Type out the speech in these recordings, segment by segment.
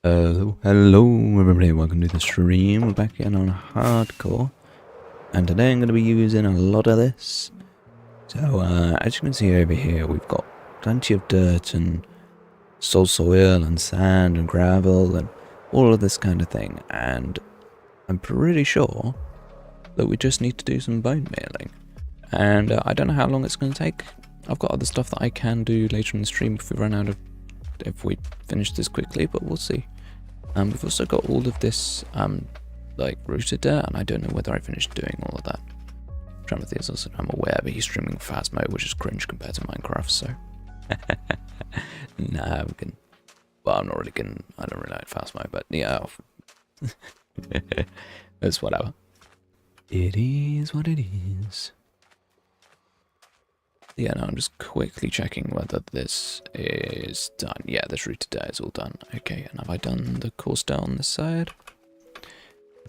Hello everybody, welcome to the stream. We're back again on hardcore, and today I'm going to be using a lot of this. So as you can see over here, we've got plenty of dirt and soil and sand and gravel and all of this kind of thing, and I'm pretty sure that we just need to do some bone mealing. And I don't know how long it's going to take. I've got other stuff that I can do later in the stream if we finish this quickly, but we'll see. We've also got all of this like rooted dirt, and I don't know whether I finished doing all of that. Trying also, I'm aware, but he's streaming Phasmo, which is cringe compared to Minecraft, so nah, we can. Well, I'm not really gonna. I don't really like Phasmo, but yeah, it's whatever. It is what it is. Yeah, no, I'm just quickly checking whether this is done. Yeah, this rooted dirt is all done. Okay, and have I done the coarse dirt on this side?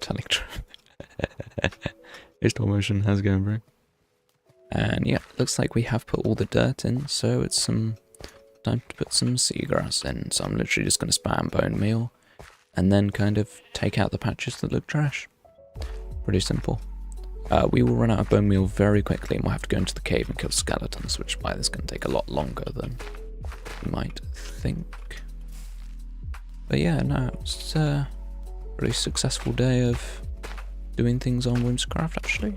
Telling truth. It's stop motion, how's it going, bro? And yeah, looks like we have put all the dirt in, so it's time to put some seagrass in. So I'm literally just going to spam bone meal, and then kind of take out the patches that look trash. Pretty simple. We will run out of bone meal very quickly, and we'll have to go into the cave and kill skeletons, which is why this is going to take a lot longer than you might think. But yeah, no, it's a really successful day of doing things on Whimsicraft, actually.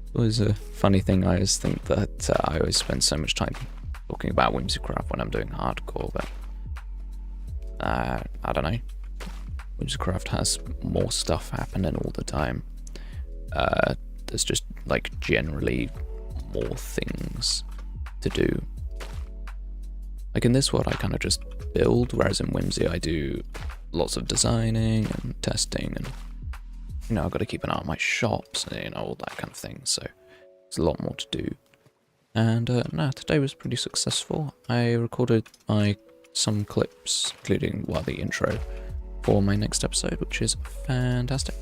It was a funny thing. I always think that I always spend so much time talking about Whimsicraft when I'm doing hardcore, but I don't know. Whimsicraft has more stuff happening all the time. There's just like generally more things to do. Like in this world I kind of just build, whereas in Whimsy I do lots of designing and testing, and you know, I've got to keep an eye on my shops and you know, all that kind of thing, so there's a lot more to do. And no, today was pretty successful. I recorded some clips, including the intro for my next episode, which is fantastic.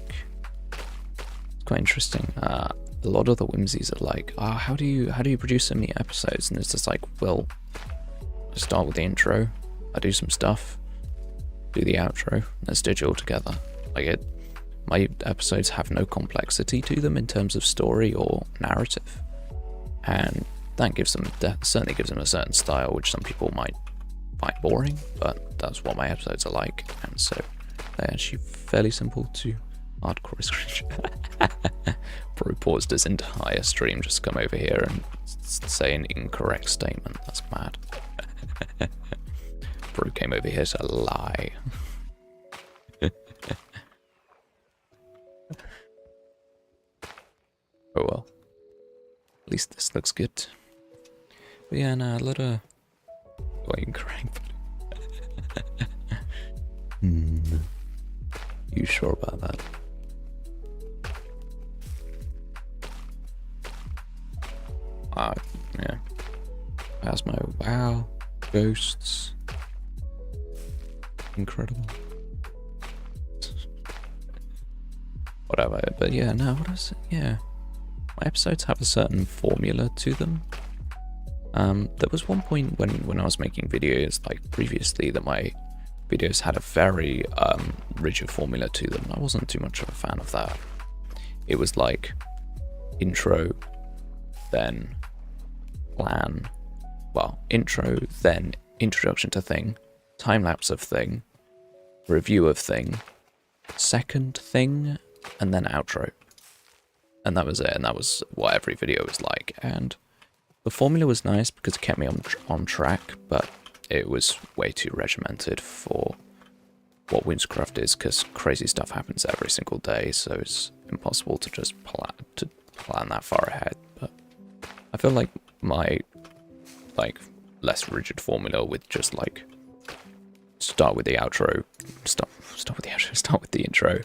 Quite interesting. A lot of the whimsies are like, how do you produce so many episodes? And it's just like, well, I start with the intro, I do some stuff, do the outro, and stitch it all together. My episodes have no complexity to them in terms of story or narrative, and that certainly gives them a certain style, which some people might find boring, but that's what my episodes are like, and so they're actually fairly simple to hardcore screen. Bro paused his entire stream just to come over here and say an incorrect statement. That's mad. Bro came over here to lie. Oh well. At least this looks good. But yeah, no, a lot of incorrect. You sure about that? Yeah. Phasmo, wow. Ghosts. Incredible. Whatever, but yeah, no, what is it? Yeah. My episodes have a certain formula to them. There was one point when I was making videos, like previously, that my videos had a very rigid formula to them. I wasn't too much of a fan of that. It was like intro, then plan, intro, then introduction to thing, time-lapse of thing, review of thing, second thing, and then outro. And that was it, and that was what every video was like. And the formula was nice because it kept me on track, but it was way too regimented for what Whimsicraft is, because crazy stuff happens every single day, so it's impossible to just plan that far ahead. But I feel like my less rigid formula with just start with the outro, start with the intro,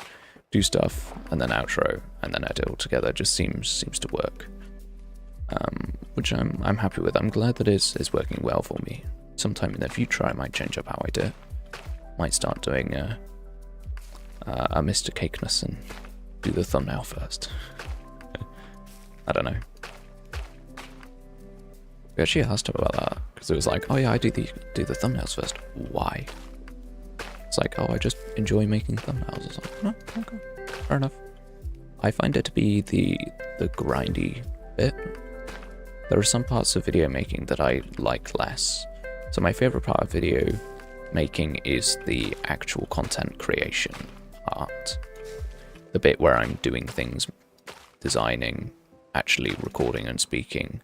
do stuff, and then outro, and then edit it all together just seems to work. Which I'm happy with. I'm glad that it's working well for me. Sometime in the future I might change up how I do it. Might start doing a Mr. Cakeness and do the thumbnail first. I don't know. We actually asked him about that, because it was like, oh yeah, I do the thumbnails first. Why? It's like, oh, I just enjoy making thumbnails. It's like, no, okay, fair enough. I find it to be the grindy bit. There are some parts of video making that I like less. So my favorite part of video making is the actual content creation part. The bit where I'm doing things, designing, actually recording and speaking.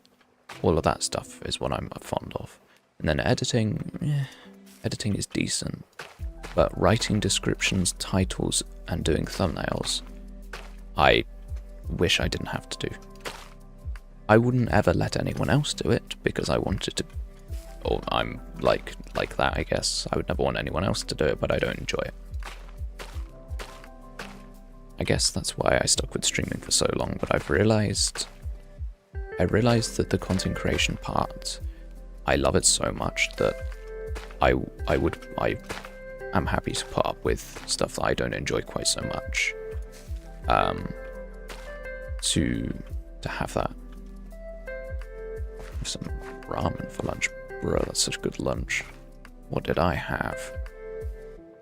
All of that stuff is what I'm fond of. And then editing, editing is decent. But writing descriptions, titles, and doing thumbnails, I wish I didn't have to do. I wouldn't ever let anyone else do it because I wanted to, or I'm like that, I guess. I would never want anyone else to do it, but I don't enjoy it. I guess that's why I stuck with streaming for so long, but I realized that the content creation part, I love it so much that I'm happy to put up with stuff that I don't enjoy quite so much. To have that. Have some ramen for lunch. Bro, that's such a good lunch. What did I have?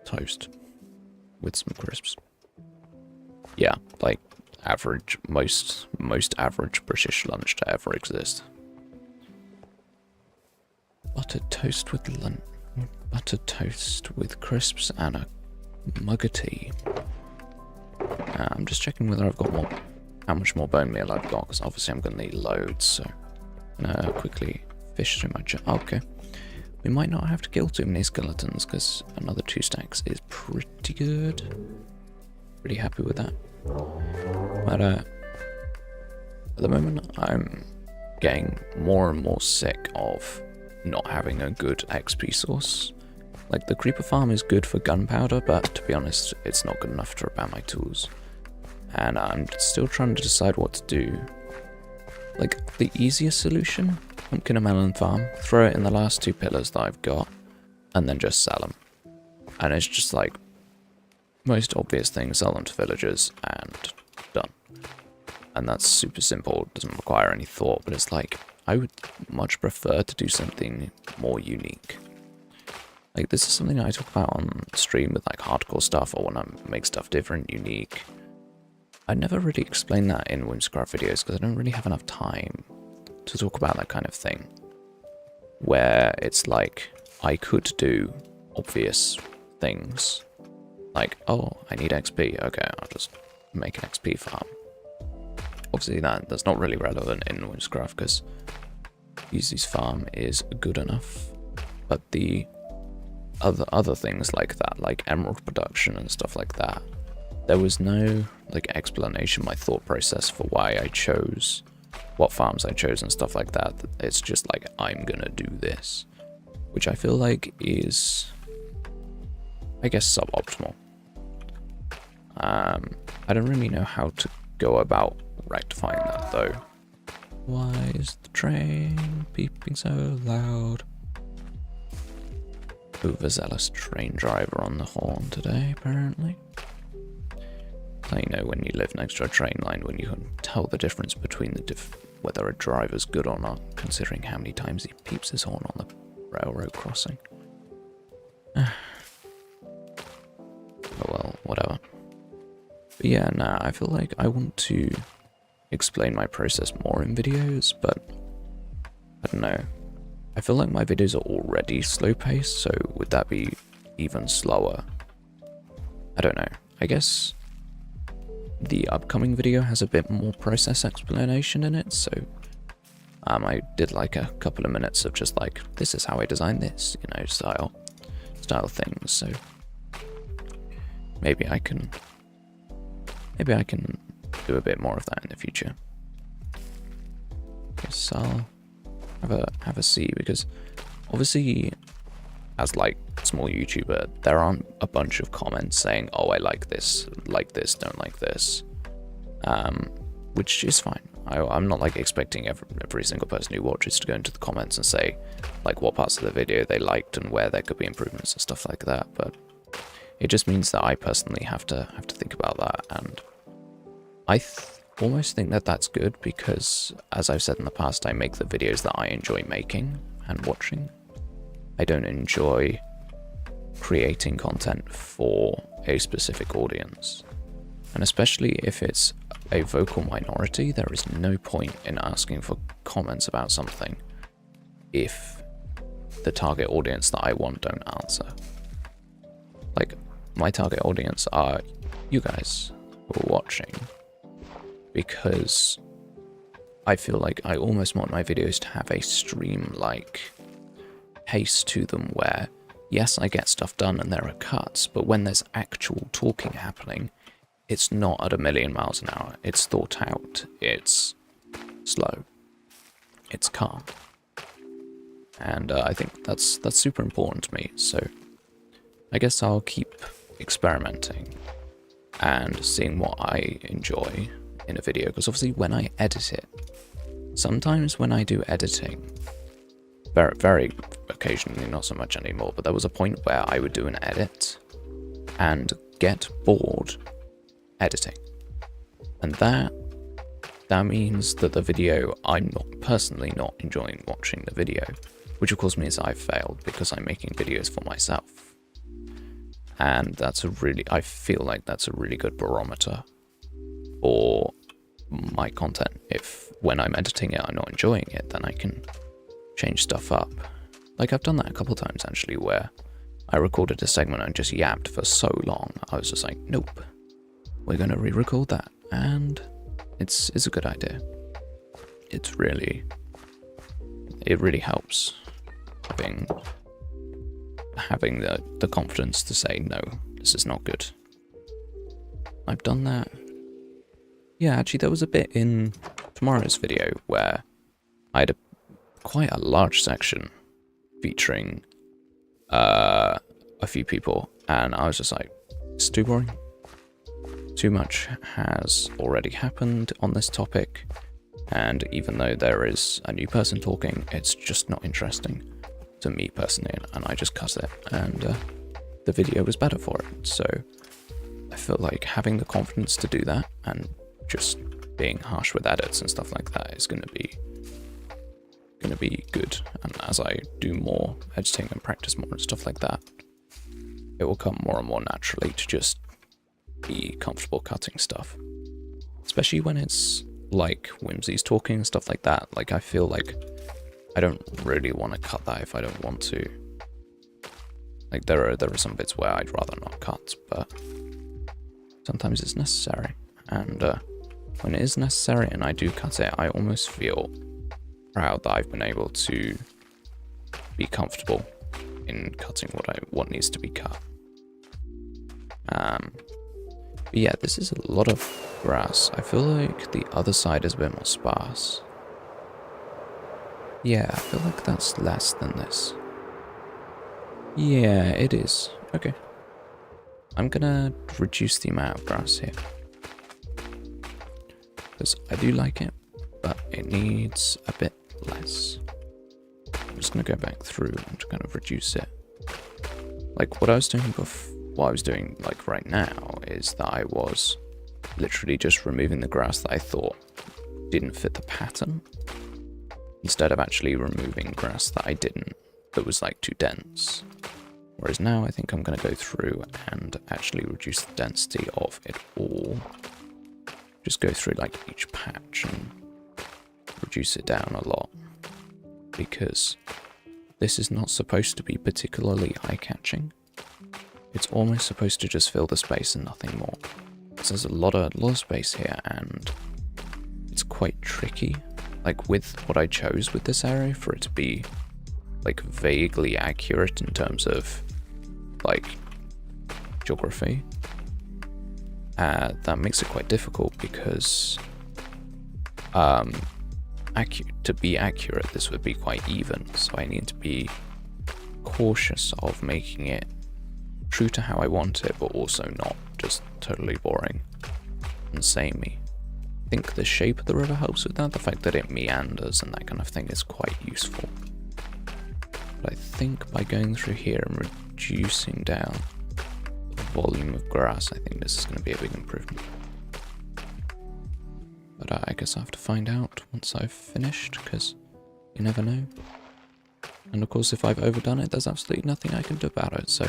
Toast. With some crisps. Yeah, like average, most average British lunch to ever exist. Buttered toast with crisps and a mug of tea. I'm just checking whether I've got more, how much more bone meal I've got, because obviously I'm going to need loads, so I'm going to quickly fish through my okay. We might not have to kill too many skeletons, because another 2 stacks is pretty good. Pretty happy with that. But at the moment I'm getting more and more sick of not having a good XP source. Like, the creeper farm is good for gunpowder, but to be honest, it's not good enough to repair my tools. And I'm still trying to decide what to do. Like, the easiest solution, pumpkin and melon farm, throw it in the last 2 pillars that I've got, and then just sell them. And it's just like, most obvious thing, sell them to villagers, and done. And that's super simple, doesn't require any thought, but it's like, I would much prefer to do something more unique. Like, this is something I talk about on stream with like hardcore stuff, or when I make stuff different, unique. I never really explain that in Whimsicraft videos because I don't really have enough time to talk about that kind of thing. Where it's like, I could do obvious things. Like, oh, I need XP, okay, I'll just make an XP farm. Obviously that's not really relevant in Whimsicraft because Fusi's farm is good enough. But the other things like that, like emerald production and stuff like that, there was no like explanation, my thought process for why I chose, what farms I chose and stuff like that. It's just like, I'm gonna do this. Which I feel like is, I guess, suboptimal. I don't really know how to go about rectifying that though. Why is the train beeping so loud? Overzealous train driver on the horn today, apparently. How you know when you live next to a train line, when you can tell the difference between whether a driver's good or not, considering how many times he peeps his horn on the railroad crossing. Oh well, whatever. But yeah, nah, I feel like I want to explain my process more in videos, but I don't know. I feel like my videos are already slow-paced, so would that be even slower? I don't know. I guess the upcoming video has a bit more process explanation in it, so I did like a couple of minutes of just like, this is how I designed this, you know, style things, so maybe I can do a bit more of that in the future. Guess I'll have a see, because obviously as like small YouTuber there aren't a bunch of comments saying, oh, I like this, don't like this, which is fine. I'm not like expecting every single person who watches to go into the comments and say like what parts of the video they liked and where there could be improvements and stuff like that, but it just means that I personally have to think about that, and I almost think that that's good because, as I've said in the past, I make the videos that I enjoy making and watching. I don't enjoy creating content for a specific audience. And especially if it's a vocal minority, there is no point in asking for comments about something if the target audience that I want don't answer. Like, my target audience are you guys who are watching, because I feel like I almost want my videos to have a stream-like pace to them where, yes, I get stuff done and there are cuts, but when there's actual talking happening, it's not at 1,000,000 miles an hour. It's thought out. It's slow. It's calm. And I think that's super important to me. So I guess I'll keep experimenting and seeing what I enjoy in a video. Because obviously when I edit it, sometimes when I do editing, very, very occasionally, not so much anymore, but there was a point where I would do an edit and get bored editing. And that means that the video, I'm personally not enjoying watching the video, which of course means I've failed because I'm making videos for myself. And I feel like that's a really good barometer for my content. If when I'm editing it, I'm not enjoying it, then I can change stuff up. Like I've done that a couple times actually, where I recorded a segment and just yapped for so long. I was just like, nope, we're going to re-record that. And it's a good idea. It really helps having the confidence to say, no, this is not good. I've done that. Yeah, actually there was a bit in tomorrow's video where I had quite a large section featuring a few people, and I was just like, it's too boring. Too much has already happened on this topic, and even though there is a new person talking, it's just not interesting to me personally, and I just cut it, and the video was better for it. So I feel like having the confidence to do that and just being harsh with edits and stuff like that is going to be good. And as I do more editing and practice more and stuff like that, it will come more and more naturally to just be comfortable cutting stuff, especially when it's like Whimsy's talking and stuff like that. Like I feel like I don't really want to cut that if I don't want to. Like there are some bits where I'd rather not cut, but sometimes it's necessary. And when it is necessary and I do cut it, I almost feel proud that I've been able to be comfortable in cutting what needs to be cut. But yeah, this is a lot of grass. I feel like the other side is a bit more sparse. Yeah, I feel like that's less than this. Yeah, it is. Okay. I'm gonna reduce the amount of grass here, because I do like it, but it needs a bit less. I'm just gonna go back through and kind of reduce it. Like what I was doing before. What I was doing like right now is that I was literally just removing the grass that I thought didn't fit the pattern, instead of actually removing grass that was like too dense. Whereas now I think I'm going to go through and actually reduce the density of it all. Just go through like each patch and reduce it down a lot, because this is not supposed to be particularly eye-catching. It's almost supposed to just fill the space and nothing more. So there's a lot of space here, and it's quite tricky. Like with what I chose with this area, for it to be like vaguely accurate in terms of like geography, that makes it quite difficult, because to be accurate, this would be quite even. So I need to be cautious of making it true to how I want it, but also not just totally boring and samey. I think the shape of the river helps with that. The fact that it meanders and that kind of thing is quite useful. But I think by going through here and reducing down the volume of grass, I think this is going to be a big improvement. But I guess I have to find out once I've finished, because you never know. And of course, if I've overdone it, there's absolutely nothing I can do about it, so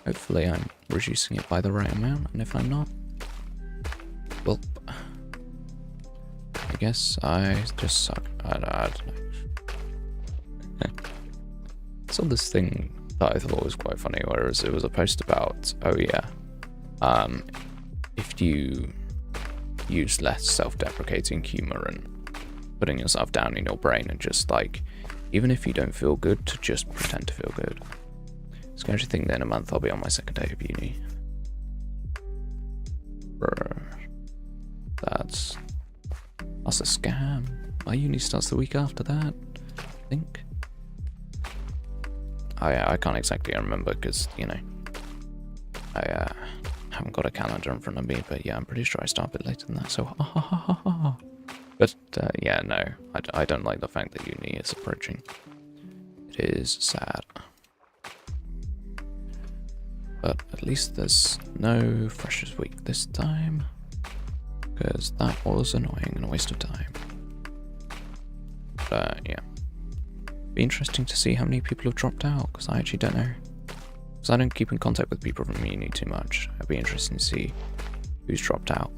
Hopefully I'm reducing it by the right amount, and if I'm not, well, I guess I just suck. I don't know. Saw this thing that I thought was quite funny, whereas it was a post about, oh yeah, if you use less self-deprecating humor and putting yourself down in your brain and just like, even if you don't feel good, to just pretend to feel good. It's going to think that in a month I'll be on my second day of uni. Brr. That's a scam. My uni starts the week after that, I think. Oh yeah, I can't exactly remember because, you know, I haven't got a calendar in front of me, but yeah, I'm pretty sure I start a bit later than that, so ha ha ha ha ha. But yeah, no, I don't like the fact that uni is approaching. It is sad. But at least there's no Freshers Week this time, because that was annoying and a waste of time. But yeah. Be interesting to see how many people have dropped out, because I actually don't know. Because I don't keep in contact with people from uni too much. It'd be interesting to see who's dropped out.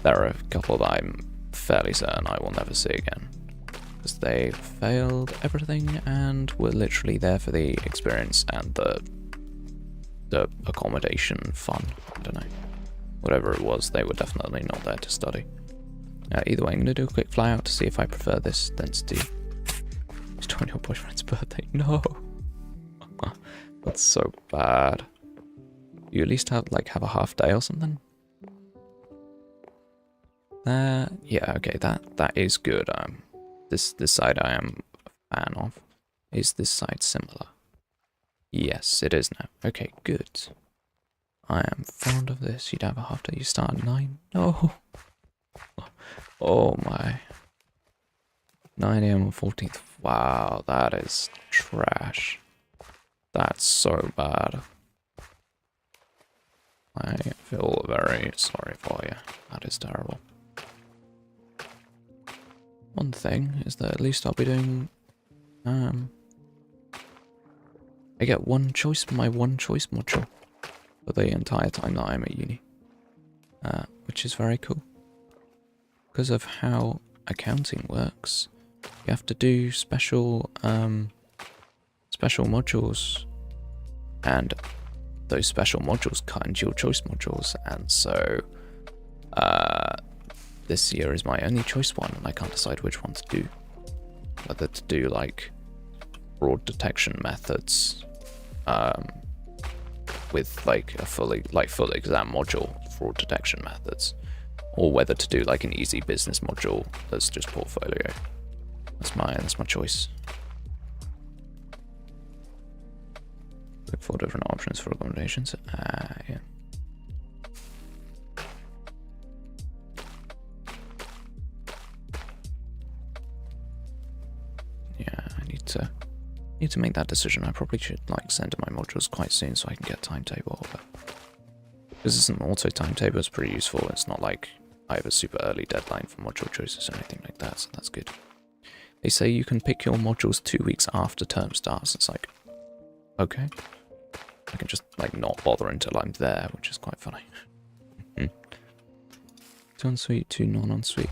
There are a couple that I'm fairly certain I will never see again, because they failed everything and were literally there for the experience and the accommodation fun. I don't know. Whatever it was, they were definitely not there to study. Either way, I'm going to do a quick fly out to see if I prefer this density. It's 20 your boyfriend's birthday. No! That's so bad. You at least have a half day or something? Yeah, okay, that is good. This side I am a fan of. Is this side similar? Yes, it is now. Okay, good. I am fond of this. You'd have a half day. You start at 9. No! Oh my. 9 AM on 14th. Wow, that is trash. That's so bad. I feel very sorry for you. That is terrible. One thing is that at least I'll be doing, I get one choice for my one choice module for the entire time that I'm at uni. Which is very cool. Because of how accounting works, you have to do special modules, and those special modules cut into your choice modules, and so this year is my only choice one, and I can't decide which one to do. Whether to do like fraud detection methods with like a full exam module, fraud detection methods, or whether to do like an easy business module that's just portfolio. That's my choice. Look for different options for accommodations. Yeah. Yeah, I need to make that decision. I probably should like send in my modules quite soon so I can get a timetable. But because it's an auto timetable, it's pretty useful. It's not like I have a super early deadline for module choices or anything like that, so that's good. They say you can pick your modules 2 weeks after term starts. It's like, okay. I can just like not bother until I'm there, which is quite funny. 2 ensuite, 2 non-ensuite.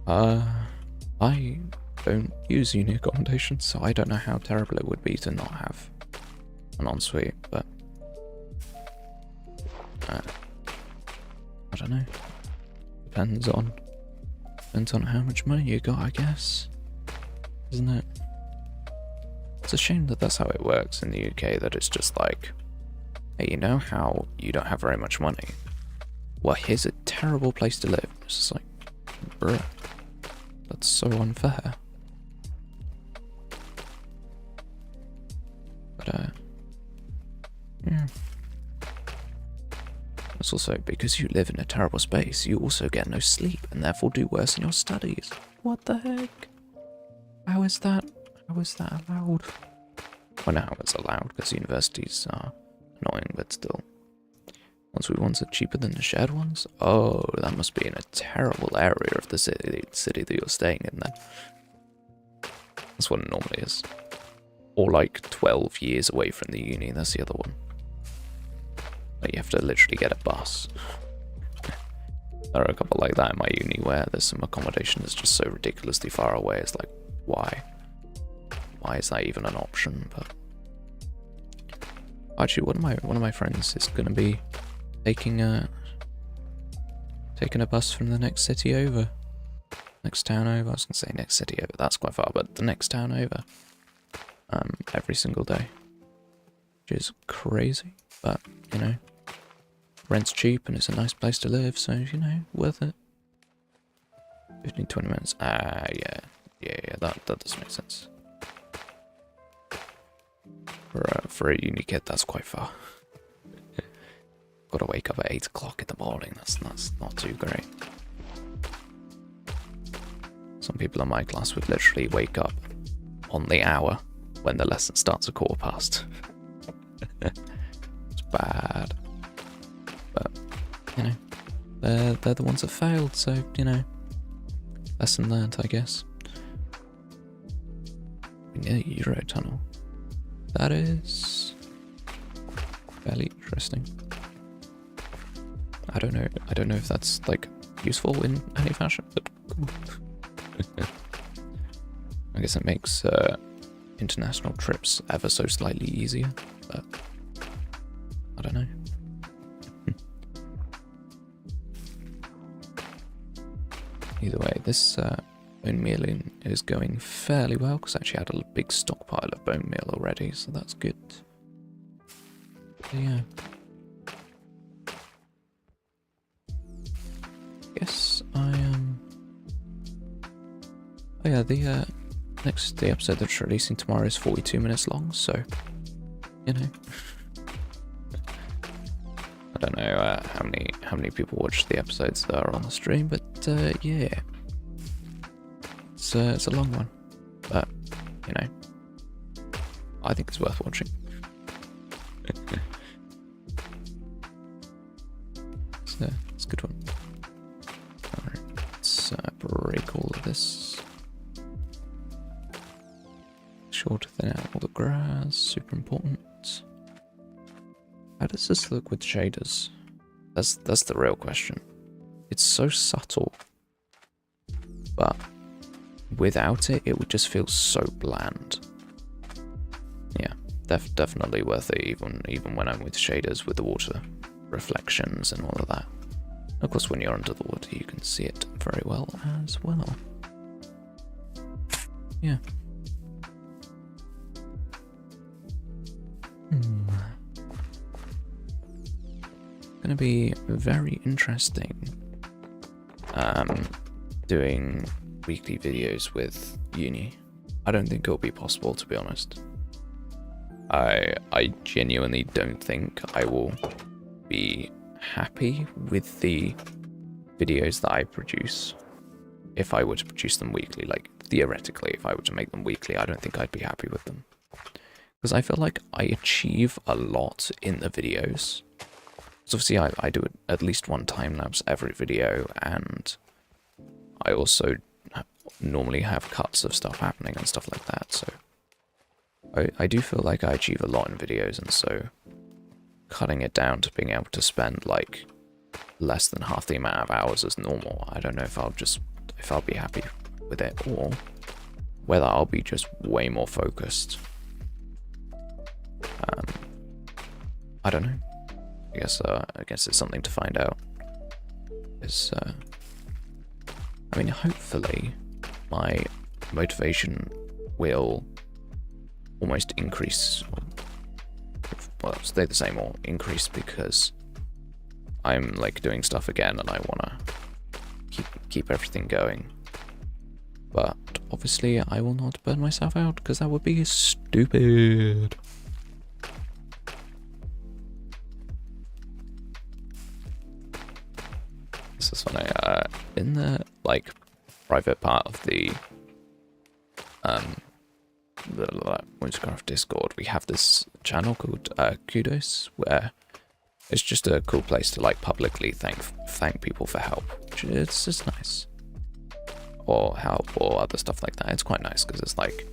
I don't use uni accommodation, so I don't know how terrible it would be to not have an ensuite, but I don't know. Depends on how much money you got, I guess. Isn't it? It's a shame that that's how it works in the UK, that it's just like, hey, you know how you don't have very much money? Well, here's a terrible place to live. It's just like, bruh, that's so unfair. But, yeah. It's also because you live in a terrible space, you also get no sleep and therefore do worse in your studies. What the heck? How is that allowed? Well, now it's allowed because universities are annoying, but still. Once we ones are cheaper than the shared ones? Oh, that must be in a terrible area of the city that you're staying in then. That's what it normally is. or like 12 years away from the uni. That's the other one. Like you have to literally get a bus. There are a couple like that in my uni where there's some accommodation that's just so ridiculously far away. It's like, why? Why is that even an option? But actually, one of my friends is going to be taking a bus from the next city over, next town over. I was going to say next city over. That's quite far, but the next town over, every single day, which is crazy. But you know, rent's cheap and it's a nice place to live, so you know, worth it. 15-20 minutes. Yeah. That does make sense. For a uni kid, that's quite far. Got to wake up at 8 o'clock in the morning. That's not too great. Some people in my class would literally wake up on the hour when the lesson starts a quarter past. It's bad. But you know, they're the ones that failed. So you know, lesson learned, I guess. Yeah, Eurotunnel. That is fairly interesting. I don't know if that's like useful in any fashion, but cool. I guess it makes international trips ever so slightly easier, but I don't know. Either way, this bone mealing is going fairly well because I actually had a big stockpile of bone meal already, so that's good. So yeah. Guess I Oh yeah, the episode that's releasing tomorrow is 42 minutes long, so you know. I don't know how many people watch the episodes that are on the stream, but yeah. It's a long one, but you know, I think it's worth watching. It's a good one. Alright, let's break all of this. Sure to thin out all the grass, super important. How does this look with shaders? That's the real question. It's so subtle, but without it, it would just feel so bland. Yeah, definitely worth it, even when I'm with shaders, with the water reflections and all of that. Of course, when you're under the water, you can see it very well as well. Yeah. Gonna be very interesting doing weekly videos with uni. I don't think it'll be possible, to be honest. I genuinely don't think I will be happy with the videos that I produce if I were to produce them weekly. Like, theoretically, if I were to make them weekly, I don't think I'd be happy with them. Because I feel like I achieve a lot in the videos. So obviously I do at least one time-lapse every video, and I also normally have cuts of stuff happening and stuff like that, so I do feel like I achieve a lot in videos, and so cutting it down to being able to spend like less than half the amount of hours as normal, I don't know if I'll be happy with it, or whether I'll be just way more focused. I don't know. I guess it's something to find out. I mean, hopefully my motivation will almost increase, well, stay the same or increase, because I'm like doing stuff again and I want to keep everything going. But obviously I will not burn myself out, because that would be stupid. This is funny. In the like private part of the Minecraft Discord, we have this channel called Kudos, where it's just a cool place to like publicly thank people for help. It's just nice, or help, or other stuff like that. It's quite nice because it's like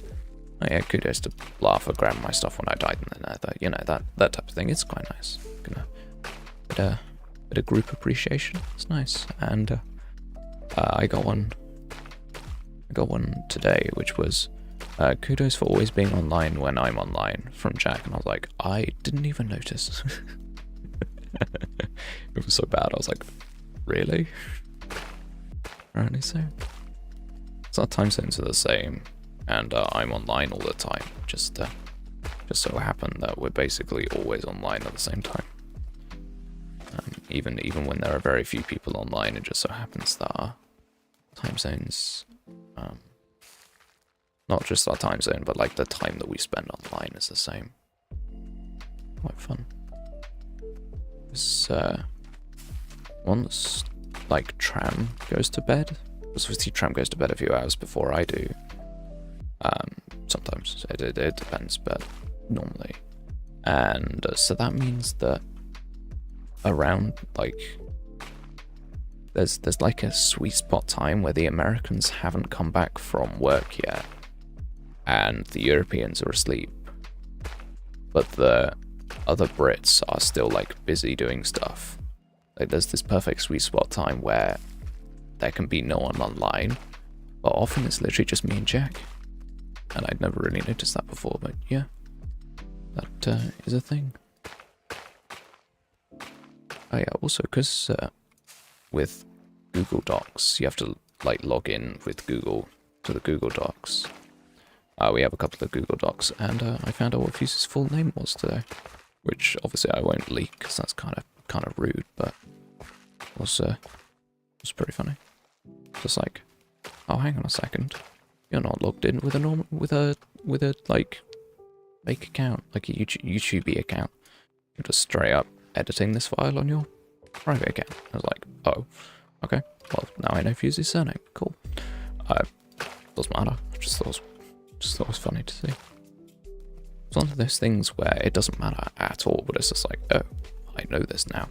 Oh yeah, kudos to Blah for grabbing my stuff when I died in the nether. You know, that type of thing. It's quite nice. Bit of group appreciation. It's nice. And I got one today, which was kudos for always being online when I'm online from Jack. And I was like, I didn't even notice. It was so bad. I was like, really? Apparently so. So our time zones are the same, and I'm online all the time. Just so happened that we're basically always online at the same time. Even when there are very few people online, it just so happens that our time zones, not just our time zone, but like the time that we spend online is the same. Quite fun. Once like Tram goes to bed, because obviously Tram goes to bed a few hours before I do. Sometimes it depends, but normally. And so that means that around like there's like a sweet spot time where the Americans haven't come back from work yet, and the Europeans are asleep, but the other Brits are still like busy doing stuff. Like there's this perfect sweet spot time where there can be no one online, but often it's literally just me and Jack. And I'd never really noticed that before, but yeah, that is a thing. Oh yeah, also because with Google Docs, you have to like log in with Google to the Google Docs. We have a couple of Google Docs, and I found out what Fuse's full name was today, which obviously I won't leak because that's kind of rude, but was pretty funny. Just like, oh, hang on a second, you're not logged in with a like fake account, like a YouTube account. You're just straight up editing this file on your private account. I was like, oh, okay. Well, now I know Fuse's surname. Cool. Doesn't matter. Just thought it was funny to see. It's one of those things where it doesn't matter at all, but it's just like, oh, I know this now.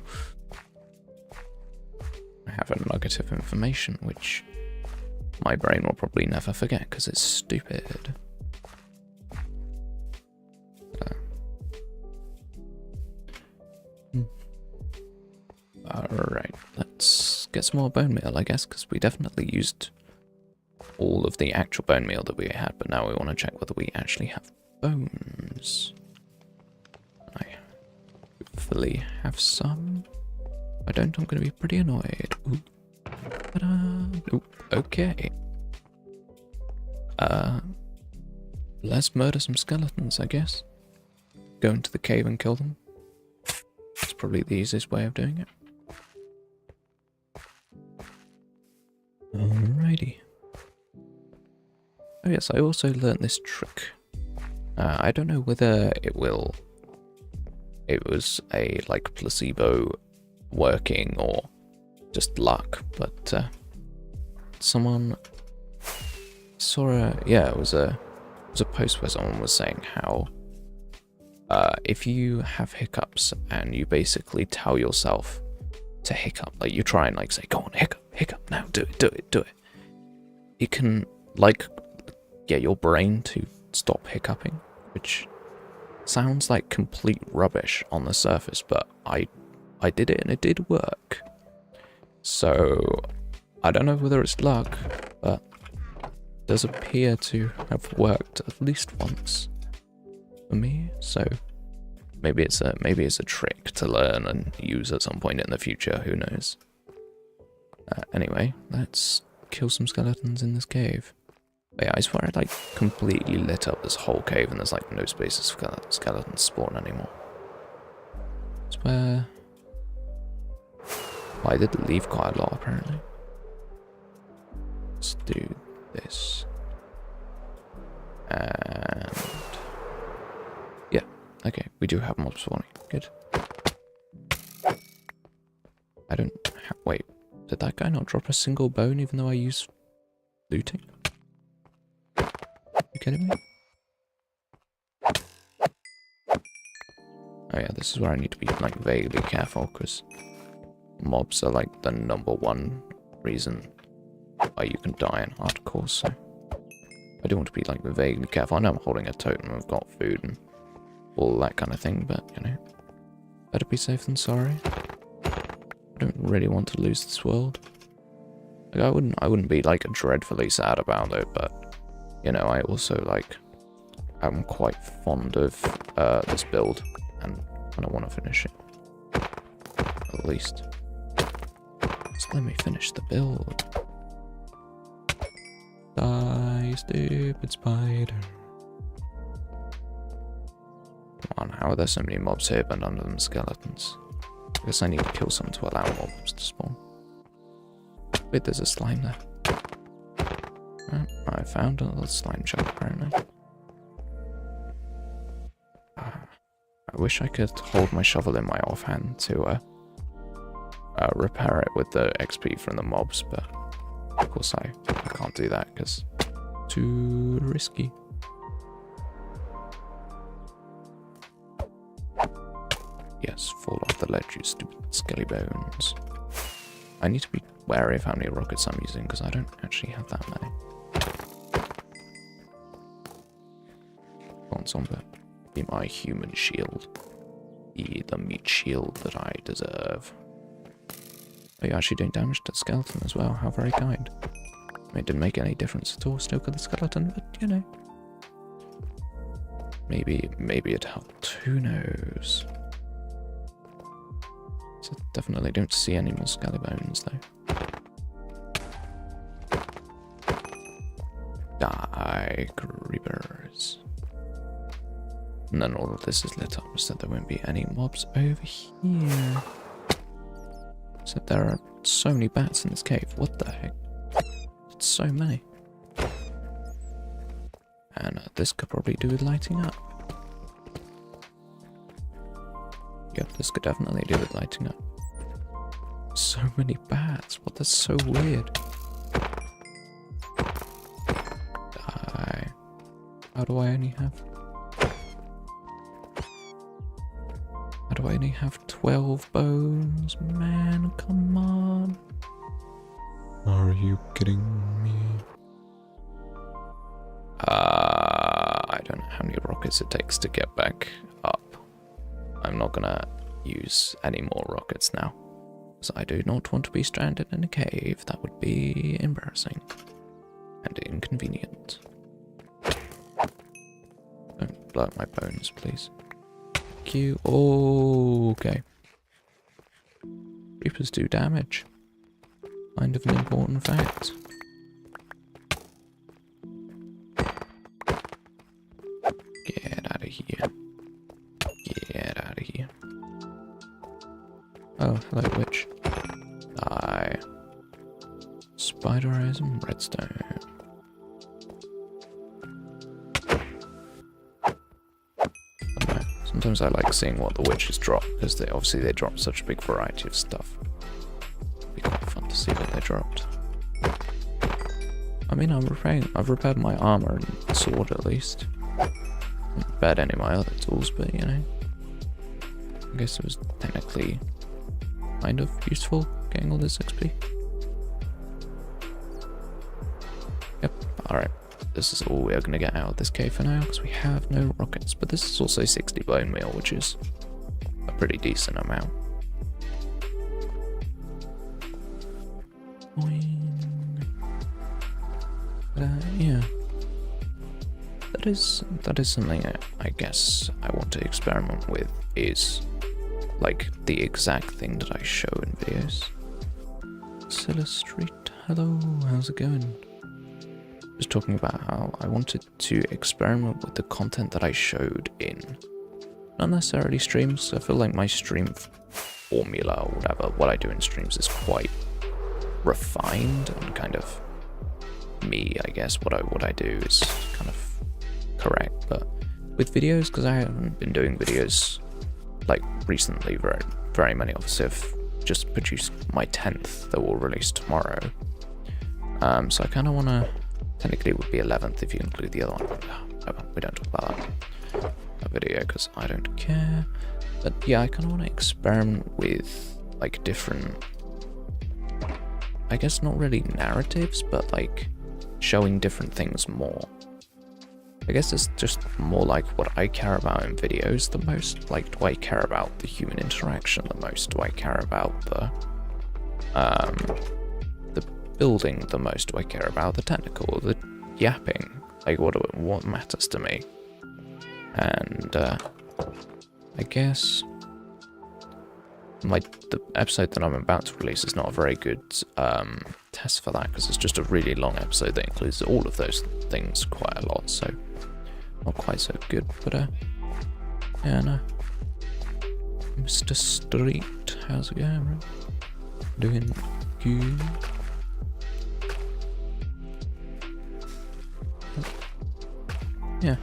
I have a nugget of information which my brain will probably never forget because it's stupid. Alright, let's get some more bone meal, I guess, because we definitely used all of the actual bone meal that we had, but now we want to check whether we actually have bones. I hopefully have some. If I don't, I'm going to be pretty annoyed. Ooh. Ooh, okay. Let's murder some skeletons, I guess. Go into the cave and kill them. That's probably the easiest way of doing it. Alrighty. Oh yes, I also learned this trick. I don't know whether it was a like placebo working or just luck, but someone saw it was a post where someone was saying how if you have hiccups and you basically tell yourself to hiccup, like you try and like say, go on, hiccup now, do it, you can like get your brain to stop hiccuping, which sounds like complete rubbish on the surface, but I did it and it did work. So I don't know whether it's luck, but it does appear to have worked at least once for me. So maybe it's a trick to learn and use at some point in the future. Who knows? Anyway, let's kill some skeletons in this cave. But yeah, I swear I like completely lit up this whole cave and there's like no spaces for skeletons spawn anymore. I swear. Well, I did leave quite a lot apparently. Let's do this. And yeah, okay, we do have mobs spawning. Good. I don't have, wait, did that guy not drop a single bone even though I use looting? You kidding me? Oh yeah, this is where I need to be like vaguely careful because mobs are like the #1 reason why you can die in hardcore, so I do want to be like vaguely careful. I know I'm holding a totem, I've got food and all that kind of thing, but you know, better be safe than sorry. I don't really want to lose this world. Like I wouldn't be like dreadfully sad about it, but you know, I also like I'm quite fond of this build and I want to finish it. At least. Just let me finish the build. Die, stupid spider. Come on, how are there so many mobs here but none of them skeletons? I guess I need to kill some to allow mobs to spawn. Wait, there's a slime there. Right, I found a little slime chunk apparently. I wish I could hold my shovel in my offhand to repair it with the XP from the mobs, but of course I can't do that because too risky. Yes, fall off the ledge, you stupid skelly bones. I need to be wary of how many rockets I'm using because I don't actually have that many. Go on, Zombie. Be my human shield. Be the meat shield that I deserve. Oh, you're actually doing damage to the skeleton as well. How very kind. I mean, it didn't make any difference at all. Still got the skeleton, but you know. Maybe it helped. Who knows? So definitely don't see any more skelly bones though. Die, creepers. And then all of this is lit up so there won't be any mobs over here. So there are so many bats in this cave. What the heck? It's so many. And this could probably do with lighting up. Yep, this could definitely do with lighting up. So many bats. What? That's so weird. Die. How do I only have... How do I only have 12 bones? Man, come on. Are you kidding me? I don't know how many rockets it takes to get back up. I'm not gonna use any more rockets now. Because I do not want to be stranded in a cave. That would be embarrassing. And inconvenient. Don't blow up my bones, please. Thank you. Oh, okay. Creepers do damage. Kind of an important fact. Get out of here. Get out of here. Oh, hello, witch. Die. Spider eyes and redstone. Sometimes I like seeing what the witches drop, because they drop such a big variety of stuff. It'd be quite fun to see what they dropped. I mean, I've repaired my armor and sword at least. Not repaired any of my other tools, but you know. I guess it was technically kind of useful getting all this XP. Yep, alright. This is all we are going to get out of this cave for now, because we have no rockets. But this is also 60 bone meal, which is a pretty decent amount. Yeah. That is something I guess I want to experiment with, is like the exact thing that I show in videos. Silla Street, hello, how's it going? Just talking about how I wanted to experiment with the content that I showed in, not necessarily streams. I feel like my stream formula or whatever, what I do in streams is quite refined and kind of me, I guess. What I do is kind of correct, but with videos, because I haven't been doing videos like recently, very many. Obviously, I've just produced my 10th that will release tomorrow. So I kind of want to. Technically, it would be 11th if you include the other one. Oh, we don't talk about that video because I don't care. But yeah, I kind of want to experiment with like different, I guess not really narratives, but like showing different things more. I guess it's just more like what I care about in videos the most. Like, do I care about the human interaction the most? Do I care about the building the most? Do I care about the technical, the yapping? Like, what matters to me? And I guess the episode that I'm about to release is not a very good test for that, because it's just a really long episode that includes all of those things quite a lot, so not quite so good. But yeah, no. Mr. Street, how's it going, bro? Doing good. Yeah,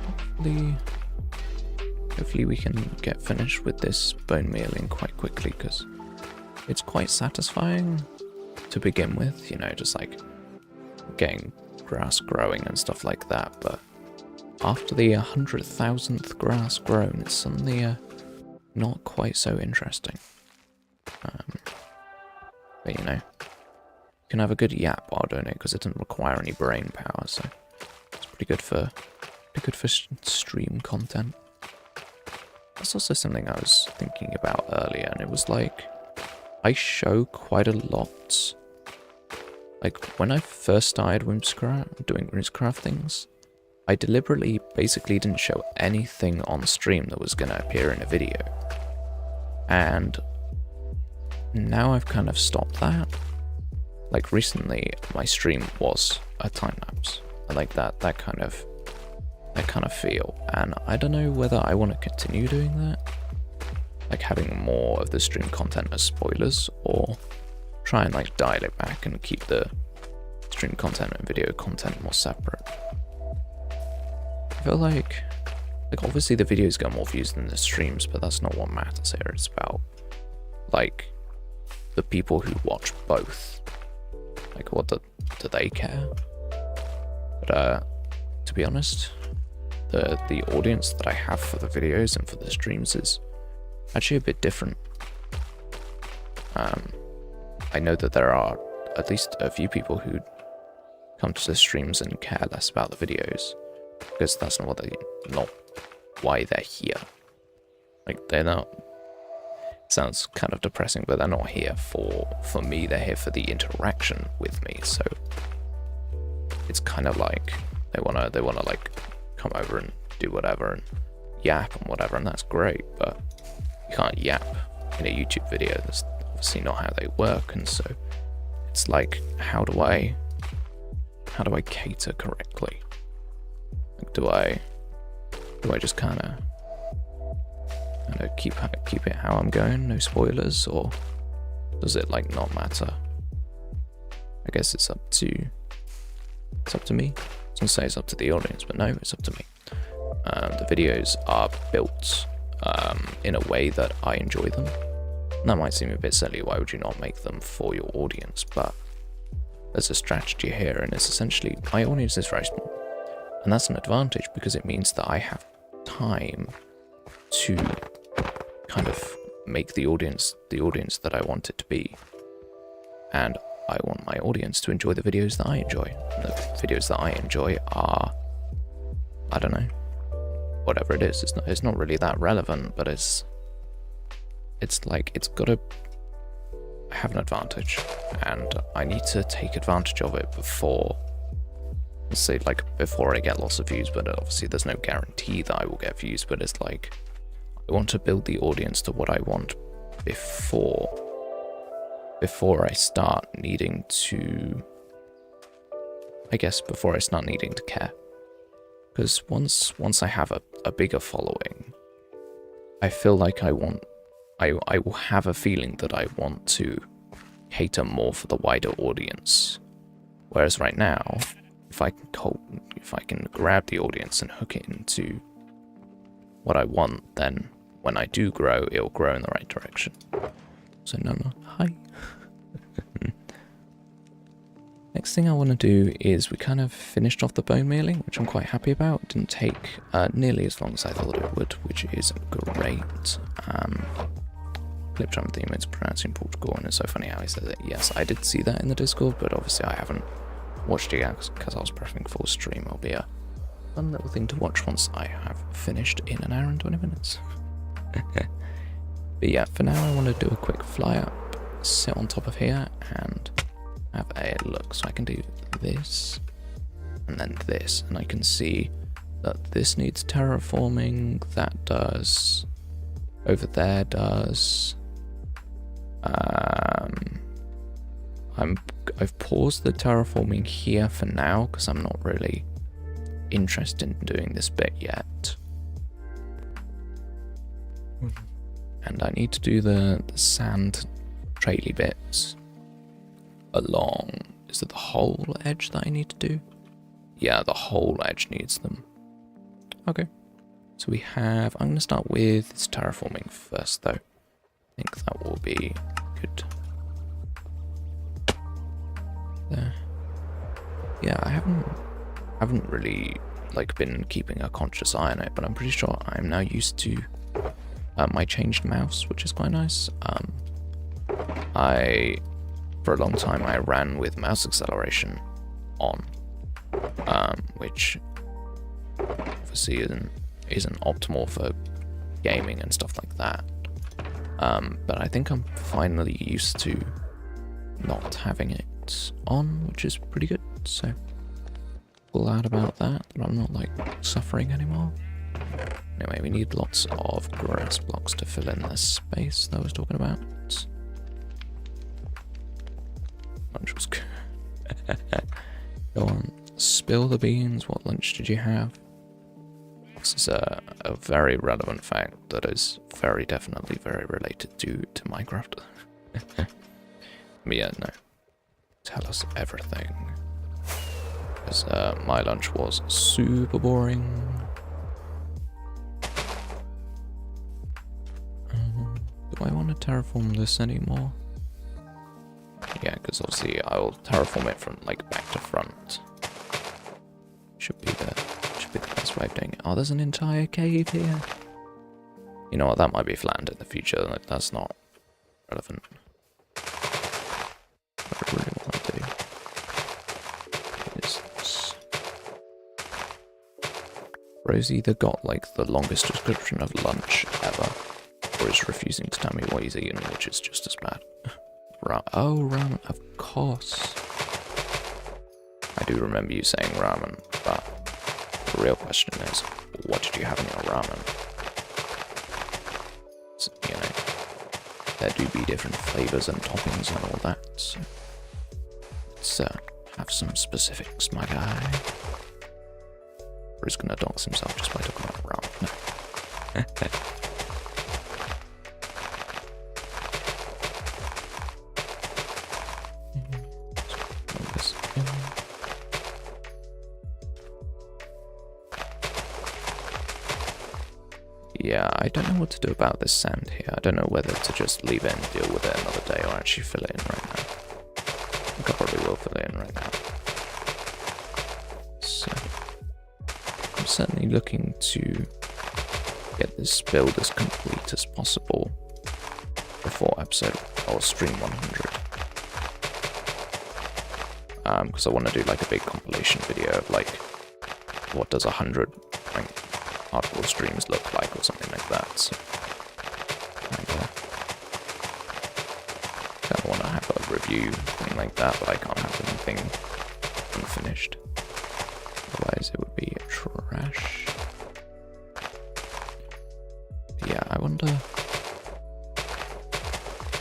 hopefully we can get finished with this bone mealing quite quickly, because it's quite satisfying to begin with, you know, just like getting grass growing and stuff like that. But after the 100,000th grass grown, it's suddenly not quite so interesting. But you know, you can have a good yap while doing it because it doesn't require any brain power, so it's pretty good for stream content. That's also something I was thinking about earlier, and it was like, I show quite a lot. Like, when I first started doing Whimsicraft things, I deliberately basically didn't show anything on stream that was going to appear in a video. And now I've kind of stopped that. Like, recently, my stream was a time-lapse. I like that kind of feel, and I don't know whether I want to continue doing that, like having more of the stream content as spoilers, or try and like dial it back and keep the stream content and video content more separate. I feel like obviously the videos get more views than the streams, but that's not what matters here. It's about like the people who watch both. Like, what do they care? But to be honest, the audience that I have for the videos and for the streams is actually a bit different. I know that there are at least a few people who come to the streams and care less about the videos, because that's not why they're here. Like, they're not. It sounds kind of depressing, but they're not here for me. They're here for the interaction with me. So it's kind of like they wanna like come over and do whatever and yap and whatever, and that's great, but you can't yap in a YouTube video. That's obviously not how they work, and so it's like, how do I cater correctly? Like, do I just kind of keep it how I'm going, no spoilers, or does it like not matter? I guess it's up to me. I was gonna say it's up to the audience, but no, it's up to me. The videos are built in a way that I enjoy them. And that might seem a bit silly. Why would you not make them for your audience? But there's a strategy here, and it's essentially, my audience is very small, and that's an advantage because it means that I have time to kind of make the audience that I want it to be. And I want my audience to enjoy the videos that I enjoy. And the videos that I enjoy are, I don't know, whatever it is. It's not really that relevant, but it's like, it's got to have an advantage, and I need to take advantage of it before, let's say, like, before I get lots of views. But obviously there's no guarantee that I will get views, but it's like, I want to build the audience to what I want before I start needing to, before I start needing to care. Because once I have a bigger following, I feel like I will have a feeling that I want to cater more for the wider audience. Whereas right now, if I can grab the audience and hook it into what I want, then when I do grow, it'll grow in the right direction. So Nana, hi. Next thing I want to do is, we kind of finished off the bone mealing, which I'm quite happy about. It didn't take nearly as long as I thought it would, which is great. Cliptrum theme is pronouncing Portugal, and it's so funny how he says it. Yes, I did see that in the Discord, but obviously I haven't watched it yet because I was prepping for stream. It'll be a fun little thing to watch once I have finished in an hour and 20 minutes. But yeah, for now I want to do a quick fly up, sit on top of here, and have a look. So I can do this, and then this, and I can see that this needs terraforming, that does, over there does. I've paused the terraforming here for now because I'm not really interested in doing this bit yet. And I need to do the sand traily bits along. Is it the whole edge that I need to do? Yeah, the whole edge needs them. Okay. So we have, I'm going to start with this terraforming first though. I think that will be good. There. Yeah, I haven't really like been keeping a conscious eye on it, but I'm pretty sure I'm now used to my changed mouse, which is quite nice. For a long time I ran with mouse acceleration on, which obviously isn't optimal for gaming and stuff like that. But I think I'm finally used to not having it on, which is pretty good. So glad about that I'm not like suffering anymore. Anyway, we need lots of grass blocks to fill in this space that I was talking about. Lunch was good. Go on, spill the beans. What lunch did you have? This is a very relevant fact that is very definitely very related to Minecraft. But yeah, no. Tell us everything. Because my lunch was super boring. Do I want to terraform this anymore? Yeah, because obviously I'll terraform it from like back to front. Should be the best way of doing it. Oh, there's an entire cave here. You know what? That might be flattened in the future. Like, that's not relevant. What I really want to do is this. Bro's either got like the longest description of lunch ever, or is refusing to tell me what he's eating, which is just as bad. Oh, ramen, of course. I do remember you saying ramen, but the real question is, what did you have in your ramen? So, you know, there do be different flavors and toppings and all that, so let's have some specifics, my guy. Or he's gonna dox himself just by talking about ramen. No. Yeah, I don't know what to do about this sand here. I don't know whether to just leave it and deal with it another day or actually fill it in right now. I think I probably will fill it in right now. So, I'm certainly looking to get this build as complete as possible before episode or stream 100. Because I want to do like a big compilation video of like what does 100 hardcore streams look like or something like that. So, I kind of want to have a review thing like that, but I can't have anything unfinished. Otherwise it would be trash. But yeah, I wonder.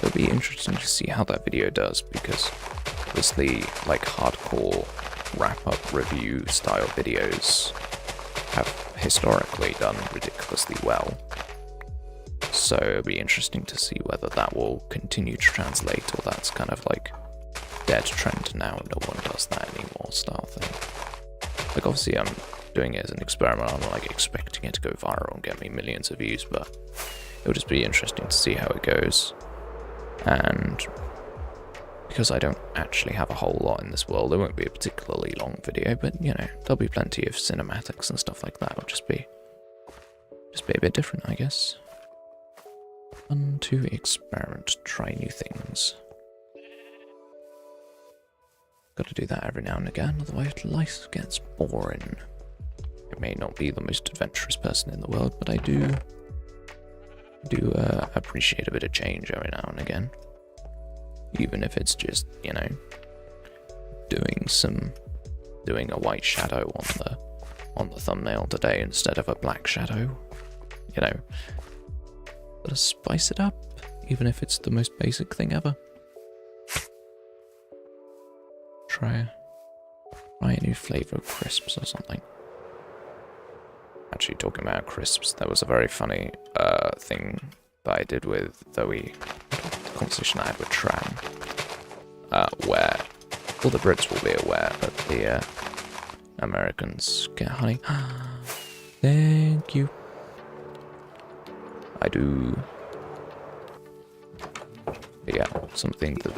It'll be interesting to see how that video does, because obviously like hardcore wrap-up review style videos have historically done ridiculously well. So it'll be interesting to see whether that will continue to translate, or that's kind of like dead trend now, no one does that anymore style thing. Like obviously I'm doing it as an experiment, I'm not like expecting it to go viral and get me millions of views, but it'll just be interesting to see how it goes. And because I don't actually have a whole lot in this world, it won't be a particularly long video, but you know, there'll be plenty of cinematics and stuff like that. It'll just be a bit different, I guess. Fun to experiment, try new things. Got to do that every now and again, otherwise life gets boring. I may not be the most adventurous person in the world, but I do appreciate a bit of change every now and again. Even if it's just, you know, doing a white shadow on the thumbnail today instead of a black shadow. You know, gotta spice it up, even if it's the most basic thing ever. Try a new flavor of crisps or something. Actually, talking about crisps, there was a very funny thing that I did with the conversation I had with Tram, where all the Brits will be aware that the Americans get honey. Thank you. I do. But yeah, something that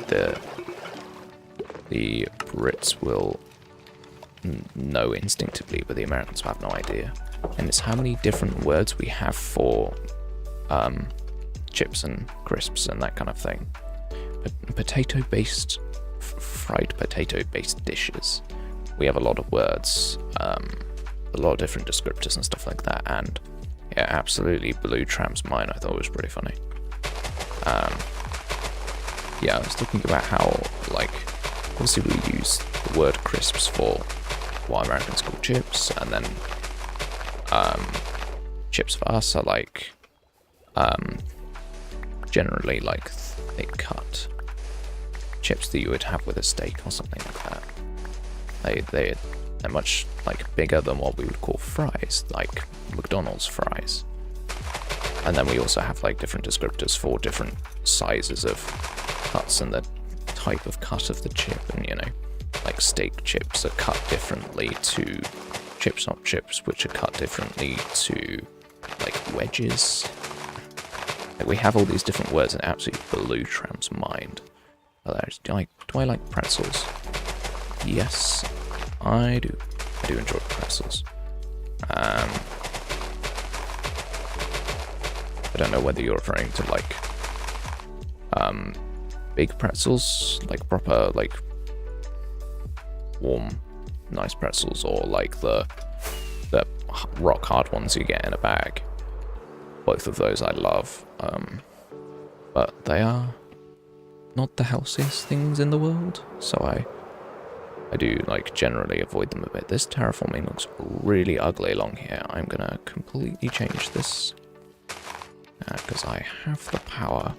the Brits will know instinctively, but the Americans will have no idea. And it's how many different words we have for chips and crisps and that kind of thing. Potato-based, fried potato-based dishes. We have a lot of words, a lot of different descriptors and stuff like that, and yeah, absolutely blew Tram's mind. I thought it was pretty funny. Yeah, I was talking about how, like, obviously we use the word crisps for what Americans call chips, and then chips for us are like generally like thick cut chips that you would have with a steak or something like that. They're much like bigger than what we would call fries, like McDonald's fries. And then we also have like different descriptors for different sizes of cuts and the type of cut of the chip, and you know, like steak chips are cut differently to chips not chips, which are cut differently to like wedges. Like, we have all these different words, and it absolutely blew Tram's mind. Do I like pretzels? Yes, I do. I do enjoy pretzels. I don't know whether you're referring to like big pretzels, like proper like warm, nice pretzels, or like the rock hard ones you get in a bag. Both of those I love, but they are not the healthiest things in the world, so I do like generally avoid them a bit. This terraforming looks really ugly along here. I'm gonna completely change this because I have the power.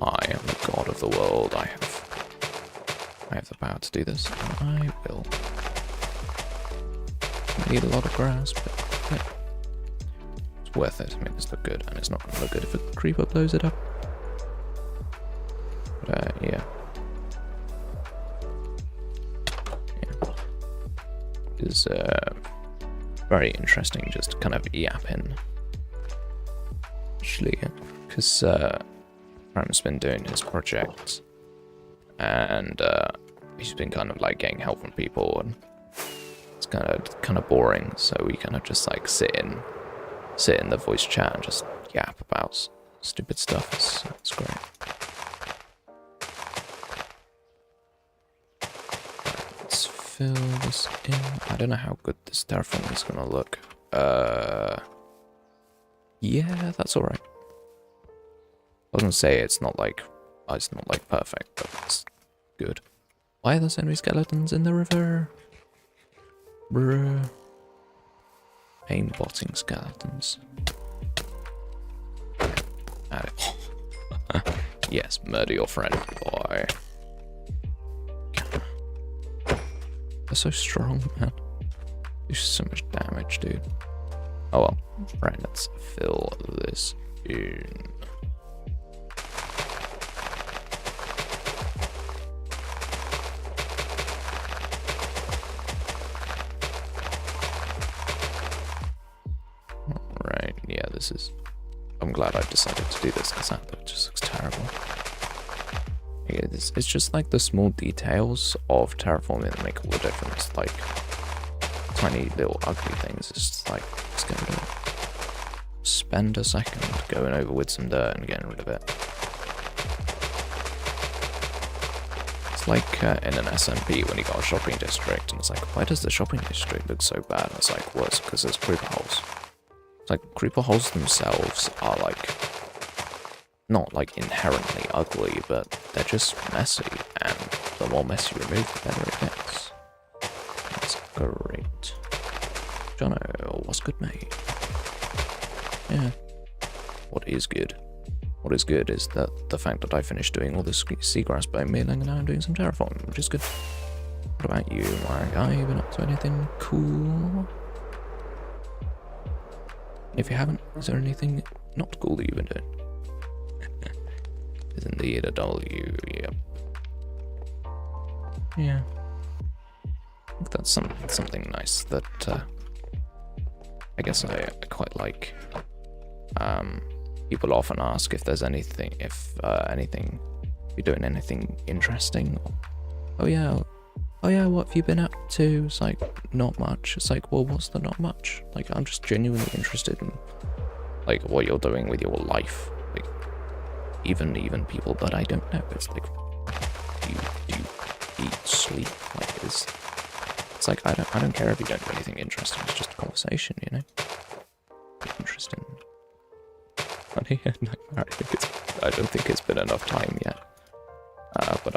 I am the god of the world. I have the power to do this, and I will. Need a lot of grass, but yeah, it's worth it. I mean, this look good, and it's not gonna look good if a creeper blows it up. But yeah. Is very interesting, just kind of yapping. Actually, because Ram's been doing his project, and he's been kind of like getting help from people, and it's kind of boring. So we kind of just like sit in the voice chat and just yap about stupid stuff. It's great. Let's fill this in. I don't know how good this terraforming is gonna look. Yeah, that's all right. I was gonna say it's not like perfect, but it's good. Why are there so many skeletons in the river? Bruh. Aimbotting skeletons. Yes, murder your friend, boy. They're so strong, man. They do so much damage, dude. Oh well. Right, let's fill this in. Alright, yeah, this is... I'm glad I decided to do this, because that just looks terrible. Yeah, it's just like the small details of terraforming that make all the difference. Like, tiny little ugly things. It's just like, it's gonna spend a second going over with some dirt and getting rid of it. It's like in an SMP when you got a shopping district, and it's like, why does the shopping district look so bad? And it's like, well, it's because there's creeper holes. It's like, creeper holes themselves are like, not like inherently ugly, but they're just messy, and the more mess you remove, the better it gets. That's great. Jono, what's good, mate? Yeah. What is good? What is good is that the fact that I finished doing all this seagrass bonemealing and now I'm doing some terraforming, which is good. What about you, my guy? You been up to anything cool? If you haven't, is there anything not cool that you've been doing? Is indeed a W, yep. Yeah. I think that's something nice that I guess I quite like. People often ask if there's anything, you're doing anything interesting. Oh yeah, what have you been up to? It's like, not much. It's like, well, what's the not much? Like, I'm just genuinely interested in, like, what you're doing with your life. Like, even people that I don't know. It's like, you eat, sleep. Like, it's like, I don't care if you don't do anything interesting. It's just a conversation, you know. Interesting. Honey, I don't think it's been enough time yet. But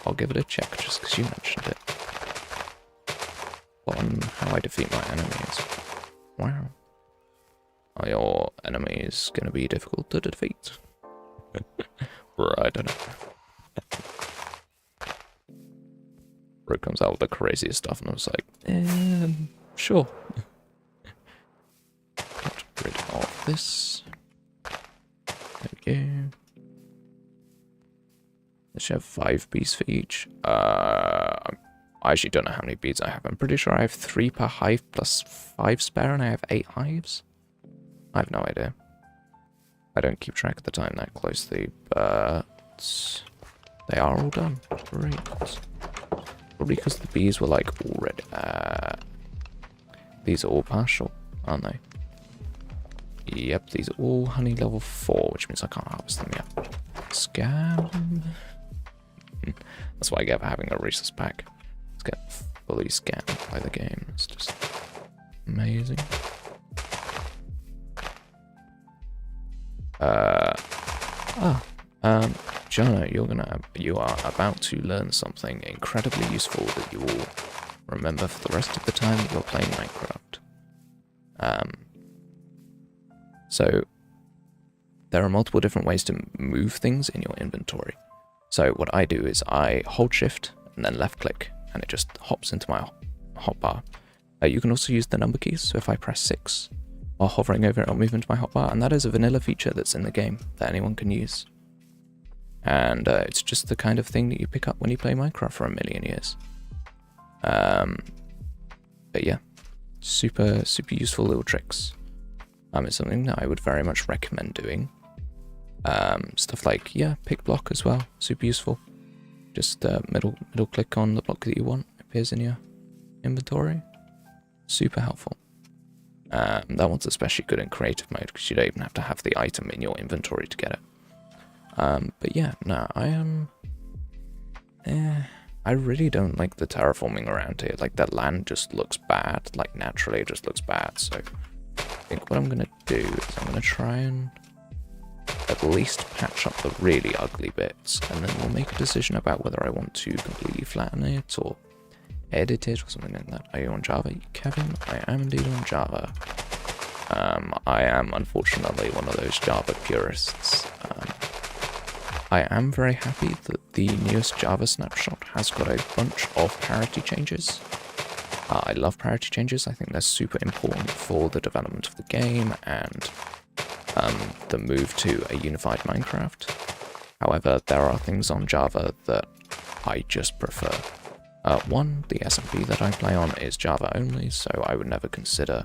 I'll give it a check just because you mentioned it. On how I defeat my enemies. Wow. Are your enemies gonna be difficult to defeat? I don't know. Bro comes out with the craziest stuff, and I was like, sure. Get rid of this. There we go. Let's have 5 bees for each. I actually don't know how many bees I have. I'm pretty sure I have 3 per hive plus 5 spare, and I have 8 hives. I have no idea. I don't keep track of the time that closely, but they are all done. Great. Probably because the bees were like already. These are all partial, aren't they? Yep, these are all honey level 4, which means I can't harvest them yet. Scam. That's what I get for having a resource pack. Let's get fully scammed by the game. It's just amazing. Jono, you are about to learn something incredibly useful that you will remember for the rest of the time that you're playing Minecraft. So there are multiple different ways to move things in your inventory. So what I do is I hold shift and then left click, and it just hops into my hotbar. You can also use the number keys, so if I press 6 while hovering over it, I'll move into my hotbar, and that is a vanilla feature that's in the game that anyone can use. And it's just the kind of thing that you pick up when you play Minecraft for a million years. But yeah, super useful little tricks. It's something that I would very much recommend doing. Stuff like, yeah, pick block as well, super useful. Just middle click on the block that you want, appears in your inventory. Super helpful. That one's especially good in creative mode because you don't even have to have the item in your inventory to get it. But yeah, no, I really don't like the terraforming around here. Like, that land just looks bad. Like, naturally it just looks bad. So I think what I'm gonna do is I'm gonna try and at least patch up the really ugly bits, and then we'll make a decision about whether I want to completely flatten it or edit it or something like that. Are you on Java, Kevin? I am indeed on Java. I am unfortunately one of those Java purists. I am very happy that the newest Java snapshot has got a bunch of parity changes. I love parity changes. I think they're super important for the development of the game and the move to a unified Minecraft. However, there are things on Java that I just prefer. One, the SMP that I play on is Java only, so I would never consider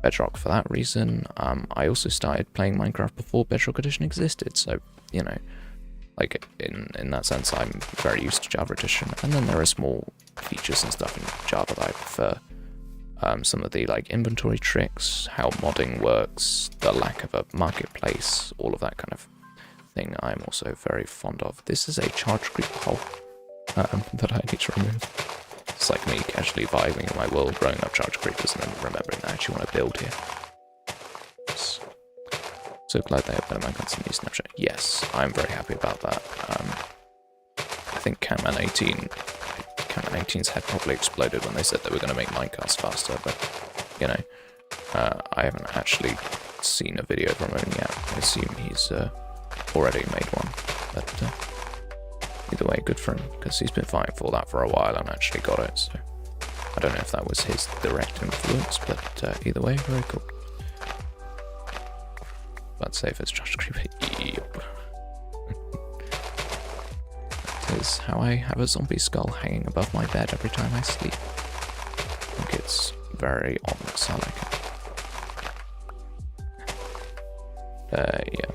Bedrock for that reason. I also started playing Minecraft before Bedrock Edition existed, so, you know, like, in that sense, I'm very used to Java Edition. And then there are small features and stuff in Java that I prefer. Some of the, like, inventory tricks, how modding works, the lack of a marketplace, all of that kind of thing I'm also very fond of. This is a charge creep hole that I need to remove. It's like me casually vibing in my world, growing up charge creepers, and then remembering that I actually want to build here. So glad they have BONEMEAL guns in the snapshot. Yes, I'm very happy about that. I think Catman 18's head probably exploded when they said they were going to make minecarts faster, but, you know, I haven't actually seen a video from him yet. I assume he's already made one, but either way, good for him, because he's been fighting for that for a while and actually got it, so I don't know if that was his direct influence, but either way, very cool. Let's say if it's Josh Creeper. Yep. That is how I have a zombie skull hanging above my bed every time I sleep. I think it's very ominous, I like it. Yeah.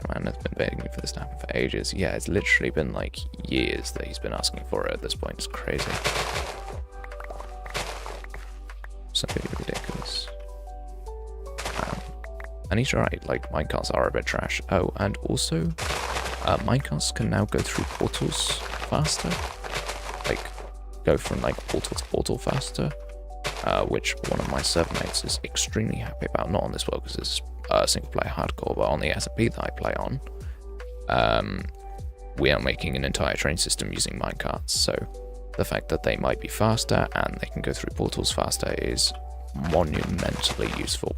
Man has been begging me for this to happen for ages. Yeah, it's literally been like years that he's been asking for it at this point. It's crazy. Something ridiculous. And he's right, like, minecarts are a bit trash. Oh, and also, minecarts can now go through portals faster. Like, go from, like, portal to portal faster. Which one of my server mates is extremely happy about. Not on this world, because it's single-player hardcore, but on the SMP that I play on, we are making an entire train system using minecarts. So, the fact that they might be faster and they can go through portals faster is monumentally useful.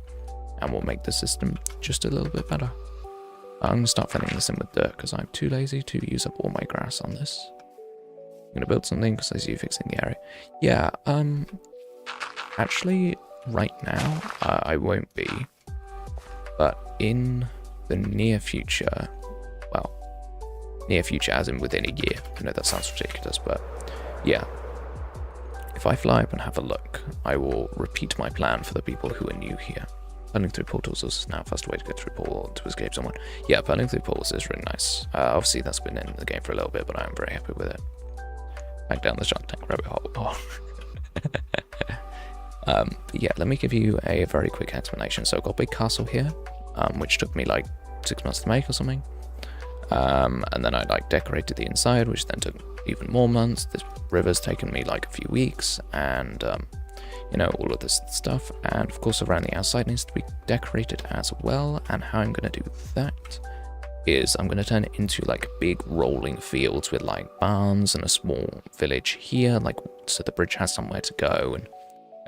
And will make the system just a little bit better. I'm going to start filling this in with dirt because I'm too lazy to use up all my grass on this. I'm going to build something because I see you fixing the area. Yeah, actually, right now, I won't be. But in the near future, well, near future as in within a year. I know that sounds ridiculous, but yeah. If I fly up and have a look, I will repeat my plan for the people who are new here. Burning through portals is now a faster way to get through portal to escape someone. Yeah, burning through portals is really nice. Obviously, that's been in the game for a little bit, but I am very happy with it. Back down the shark tank rabbit hole. Oh. Yeah, let me give you a very quick explanation. So I've got a big castle here, which took me like 6 months to make or something. And then I like decorated the inside, which then took even more months. This river's taken me like a few weeks, and you know, all of this stuff, and of course around the outside needs to be decorated as well. And how I'm going to do that is I'm going to turn it into like big rolling fields with like barns and a small village here, like so the bridge has somewhere to go, and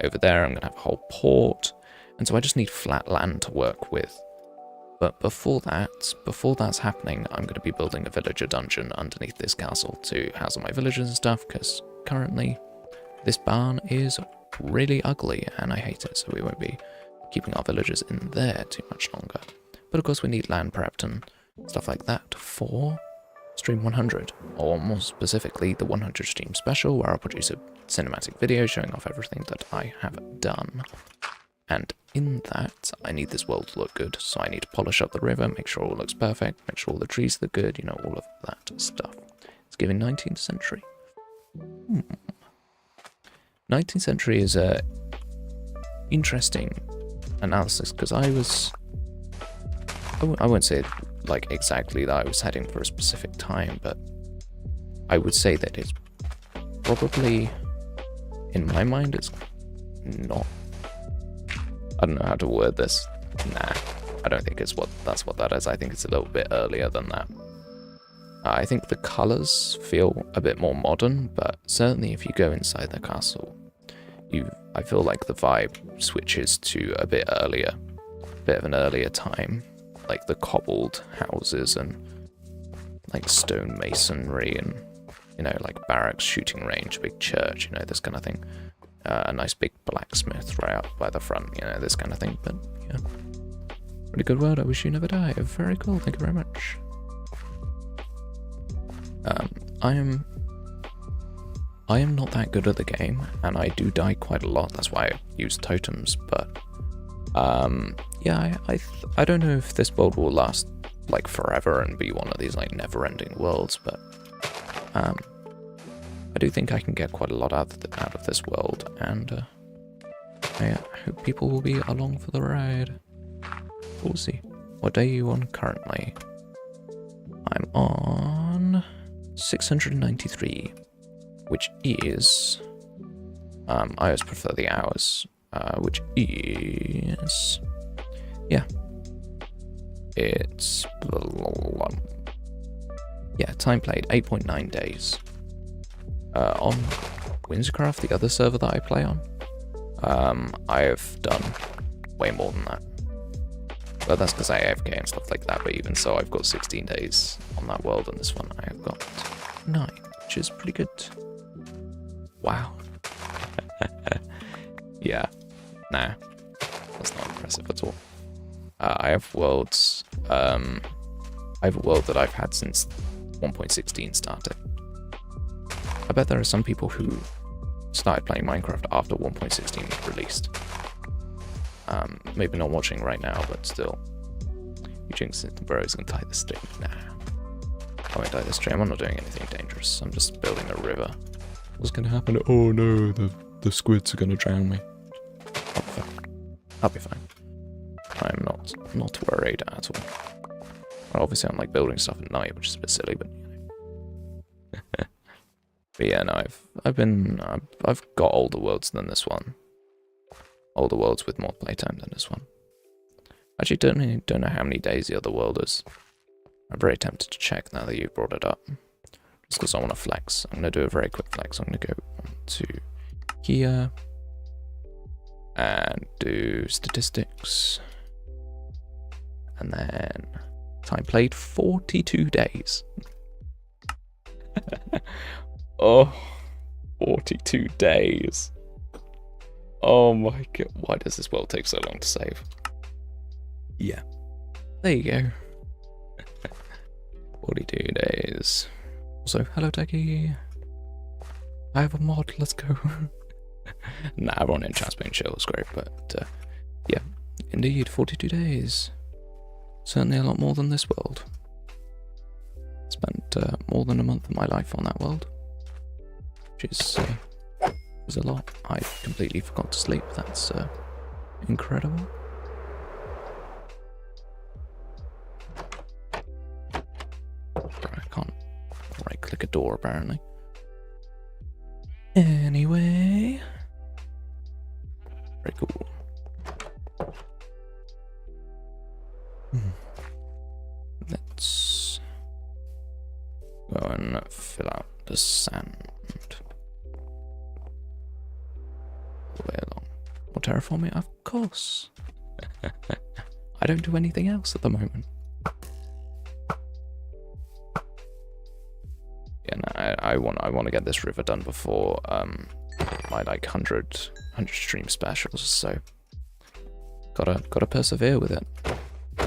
over there I'm going to have a whole port, and so I just need flat land to work with. But before that's happening, I'm going to be building a villager dungeon underneath this castle to house all my villagers and stuff, because currently this barn is really ugly and I hate it, so we won't be keeping our villagers in there too much longer. But of course we need land prepped and stuff like that for Stream 100, or more specifically the 100 Stream Special, where I'll produce a cinematic video showing off everything that I have done. And in that, I need this world to look good, so I need to polish up the river, make sure all looks perfect, make sure all the trees look good, you know, all of that stuff. It's giving 19th century. 19th century is a interesting analysis, because I won't say like exactly that I was heading for a specific time, but I would say that it's probably, in my mind, it's not, I don't know how to word this. Nah, I don't think that's what that is. I think it's a little bit earlier than that. I think the colours feel a bit more modern, but certainly if you go inside the castle, I feel like the vibe switches to a bit earlier, a bit of an earlier time, like the cobbled houses and like stone masonry and, you know, like barracks, shooting range, big church, you know, this kind of thing. A nice big blacksmith right up by the front, you know, this kind of thing. But yeah, pretty good world. I wish you never die. Very cool. Thank you very much. I am not that good at the game, and I do die quite a lot. That's why I use totems. But yeah, I don't know if this world will last like forever and be one of these like never-ending worlds, but I do think I can get quite a lot out of this world, and I hope people will be along for the ride. We'll see. What day are you on currently? I'm on 693, which is... I always prefer the hours, which is... Yeah. It's... Yeah, time played, 8.9 days. On Windscraft, the other server that I play on, I have done way more than that. But that's because I AFK and stuff like that, but even so, I've got 16 days on that world, and this one I have got 9, which is pretty good. Wow. Yeah, nah, that's not impressive at all. I have worlds, I have a world that I've had since 1.16 started. I bet there are some people who started playing Minecraft after 1.16 was released. Maybe not watching right now, but still. You jinx it, bro, is gonna die the stream. Nah. I won't die the stream, I'm not doing anything dangerous. I'm just building a river. What's gonna happen? Oh no, the squids are gonna drown me. I'll be fine. I'll be fine. I'm not worried at all. Well, obviously I'm like building stuff at night, which is a bit silly, but but yeah, no, I've got older worlds than this one. Older worlds with more playtime than this one. Actually, don't know how many days the other world is. I'm very tempted to check now that you brought it up. Just because I want to flex. I'm going to do a very quick flex. I'm going to go to here and do statistics. And then time played 42 days. Oh, 42 days. Oh my god, why does this world take so long to save? Yeah, there you go. 42 days. Also, hello Taki. I have a mod, let's go. Nah, everyone in chat's been chill, it's great, but yeah, indeed, 42 days. Certainly a lot more than this world. Spent more than a month of my life on that world, which is a lot. I completely forgot to sleep. That's incredible. I can't right click a door apparently. Anyway, very cool. Let's go and fill out the sand. Way along. More terraforming? Of course. I don't do anything else at the moment. Yeah, no, I want to get this river done before my like 100 stream specials. So gotta persevere with it.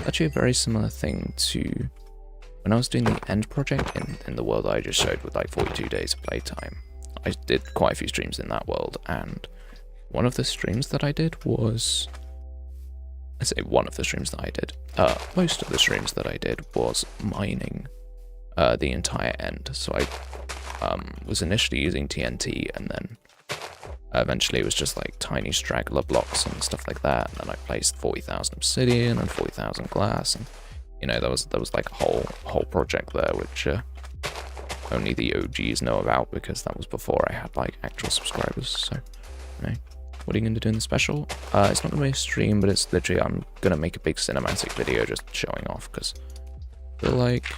Actually, a very similar thing to when I was doing the end project in the world I just showed with like 42 days of playtime. I did quite a few streams in that world, and one of the streams that I did was... I say one of the streams that I did. Most of the streams that I did was mining the entire end. So I was initially using TNT, and then eventually it was just like tiny straggler blocks and stuff like that. And then I placed 40,000 obsidian and 40,000 glass, and you know, there was like a whole project there, which only the OGs know about, because that was before I had like actual subscribers. So, you know. What are you going to do in the special? It's not going to be a stream, but it's literally, I'm going to make a big cinematic video just showing off, because I feel like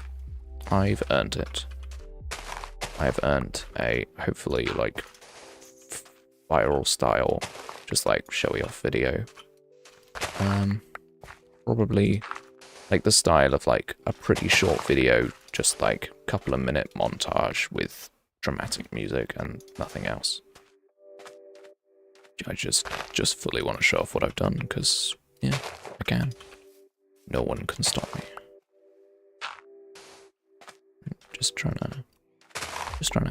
I've earned it. I've earned a, hopefully, like, viral style, just like showy off video. Probably, like, the style of, like, a pretty short video, just like a couple of minute montage with dramatic music and nothing else. I just fully want to show off what I've done, because, yeah, I can. No one can stop me. Just trying to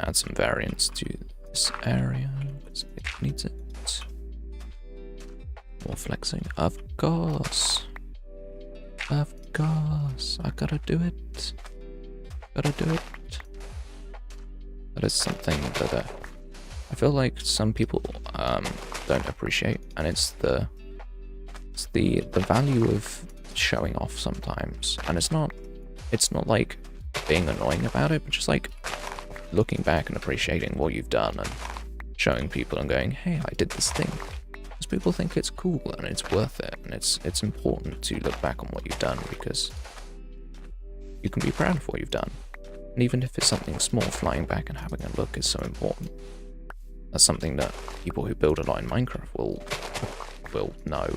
add some variance to this area, because it needs it. More flexing. Of course. Of course. I gotta do it. Gotta do it. That is something that I feel like some people don't appreciate, and it's the value of showing off sometimes. And it's not like being annoying about it, but just like looking back and appreciating what you've done and showing people and going, hey, I did this thing. Because people think it's cool and it's worth it, and it's important to look back on what you've done because you can be proud of what you've done. And even if it's something small, flying back and having a look is so important. That's something that people who build a lot in Minecraft will know.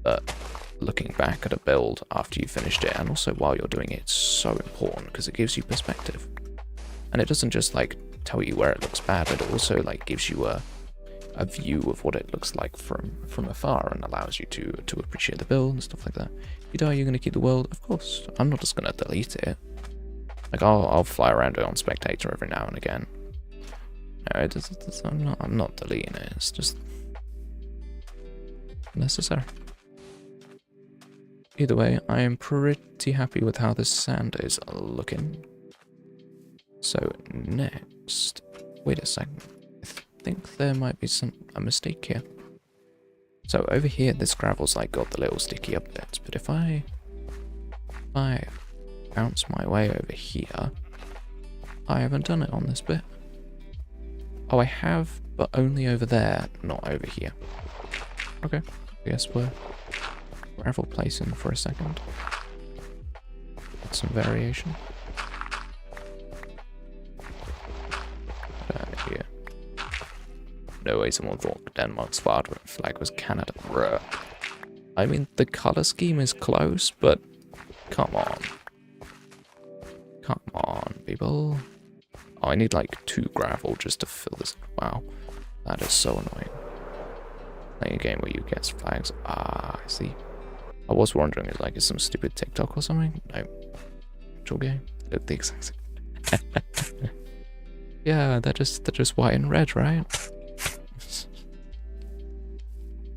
But looking back at a build after you finished it, and also while you're doing it, it's so important because it gives you perspective. And it doesn't just like tell you where it looks bad, but it also like gives you a view of what it looks like from afar and allows you to appreciate the build and stuff like that. If you die, you're going to keep the world? Of course. I'm not just going to delete it. Like, I'll fly around it on spectator every now and again. No, I'm not deleting it. It's just necessary. Either way, I am pretty happy with how this sand is looking. So next, wait a second. I think there might be a mistake here. So over here, this gravel's like got the little sticky up bits, but if I bounce my way over here, I haven't done it on this bit. Oh, I have, but only over there, not over here. Okay, I guess we're gravel placing for a second. Get some variation. Here. No way someone thought Denmark's flag was Canada. Bruh. I mean, the color scheme is close, but come on. Come on, people. Oh, I need like 2 gravel just to fill this. Wow, that is so annoying. Playing a game where you guess flags. Ah, I see. I was wondering, is like, is some stupid TikTok or something? No. Actual game. Look the exact same. Yeah, they're just white and red, right?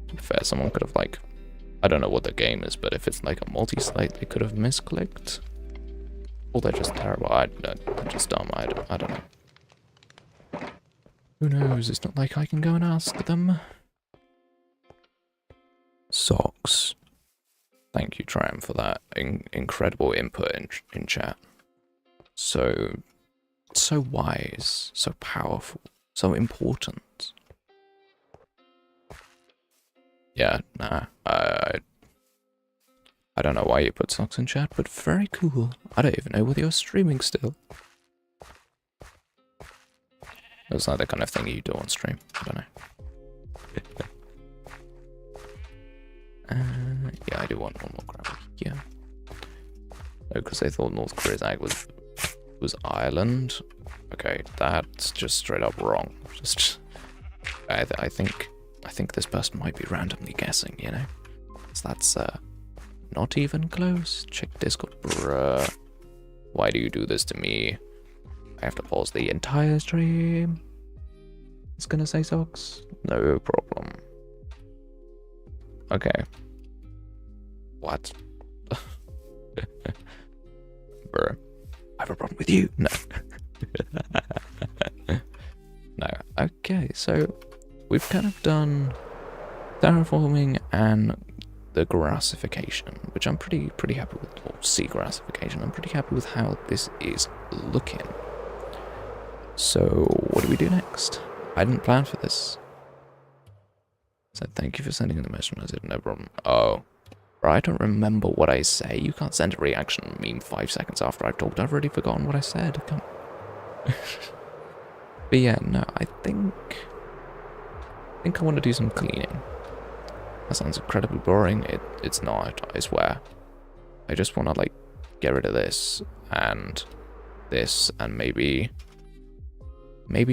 To be fair, someone could have like, I don't know what the game is, but if it's like a multi-slate, they could have misclicked. Or they're just terrible. They're just dumb. I don't know. Who knows? It's not like I can go and ask them. Socks. Thank you, Tram, for that incredible input in chat. So wise, so powerful, so important. Yeah, nah, I don't know why you put socks in chat, but very cool. I don't even know whether you're streaming still. That's not the kind of thing you do on stream. I don't know. Yeah, I do want one more gravel. Yeah. Oh, because I thought North Korea's ag was Ireland. Okay, that's just straight up wrong. I think this person might be randomly guessing, you know? So that's not even close. Check Discord. Bruh. Why do you do this to me? I have to pause the entire stream. It's gonna say socks. No problem. Okay. What? Bruh. I have a problem with you. No. No. Okay, so we've kind of done terraforming and the grassification, which I'm pretty happy with, or seagrassification. I'm pretty happy with how this is looking. So what do we do next? I didn't plan for this. So thank you for sending the message. I said no problem. Oh. I don't remember what I say. You can't send a reaction meme 5 seconds after I've talked. I've already forgotten what I said. But yeah, no, I think I want to do some cleaning. That sounds incredibly boring. It's not, I swear. I just want to like get rid of this and maybe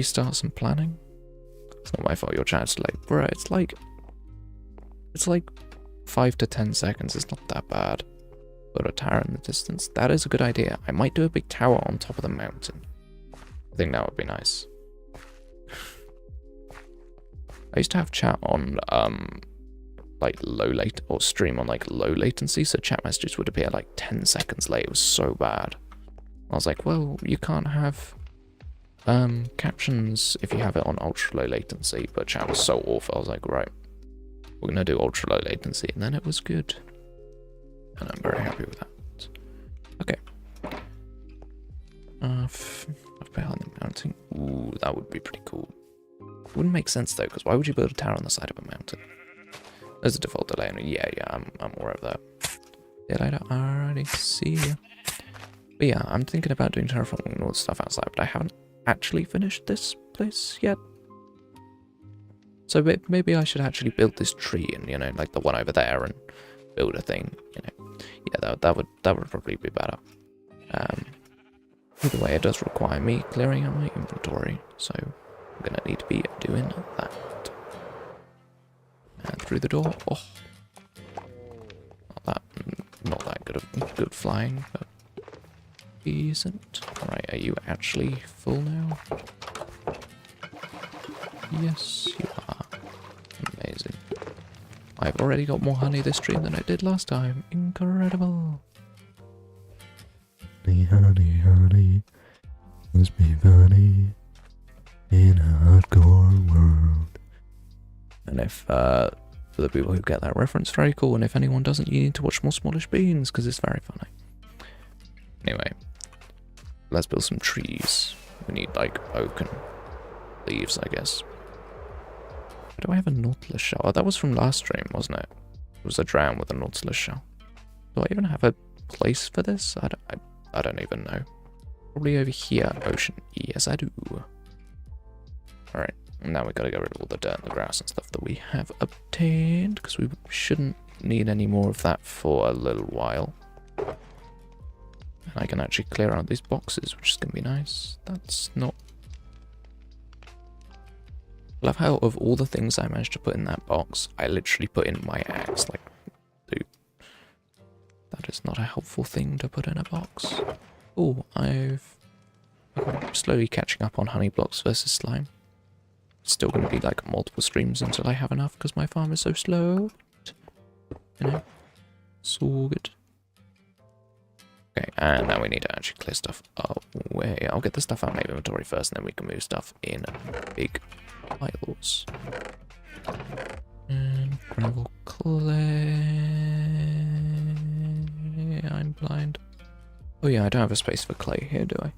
start some planning. It's not my fault. Your chat's like, bruh, it's like 5 to 10 seconds. It's not that bad. Put a tower in the distance. That is a good idea. I might do a big tower on top of the mountain. I think that would be nice. I used to have chat on like stream on like low latency, so chat messages would appear like 10 seconds late. It was so bad. I was like, well, you can't have captions if you have it on ultra low latency, but chat was so awful. I was like, right, we're gonna do ultra low latency, and then it was good, and I'm very happy with that. Okay, behind the mountain. Ooh, that would be pretty cool. Wouldn't make sense though, because why would you build a tower on the side of a mountain? There's a default delay. Yeah, I'm aware of that. Did I already see you? But yeah, I'm thinking about doing terraforming and all this stuff outside, but I haven't actually finished this place yet. So maybe I should actually build this tree and, you know, like the one over there, and build a thing, you know. Yeah, that would probably be better. Either way, it does require me clearing out my inventory, so I'm gonna need to be doing that. And through the door. Oh, not that good flying, but decent. Alright, are you actually full now? Yes, you are. Amazing. I've already got more honey this stream than I did last time. Incredible. Honey, honey, honey, must be funny in a hardcore world. And if, for the people who get that reference, very cool. And if anyone doesn't, you need to watch more Smallish Beans, because it's very funny. Anyway, let's build some trees. We need, like, oak and leaves, I guess. Do I have a Nautilus shell? Oh, that was from last stream, wasn't it? It was a drown with a Nautilus shell. Do I even have a place for this? I don't even know. Probably over here, ocean. Yes, I do. Alright, now we gotta get rid of all the dirt and the grass and stuff that we have obtained, because we shouldn't need any more of that for a little while. And I can actually clear out these boxes, which is gonna be nice. That's not... I love how of all the things I managed to put in that box, I literally put in my axe. Like, dude, that is not a helpful thing to put in a box. Oh, I'm slowly catching up on honey blocks versus slime. It's still going to be like multiple streams until I have enough because my farm is so slow. You know, so good. Okay, and now we need to actually clear stuff away. I'll get the stuff out of my inventory first, and then we can move stuff in big piles. And gravel clay. I'm blind. Oh yeah, I don't have a space for clay here, do I?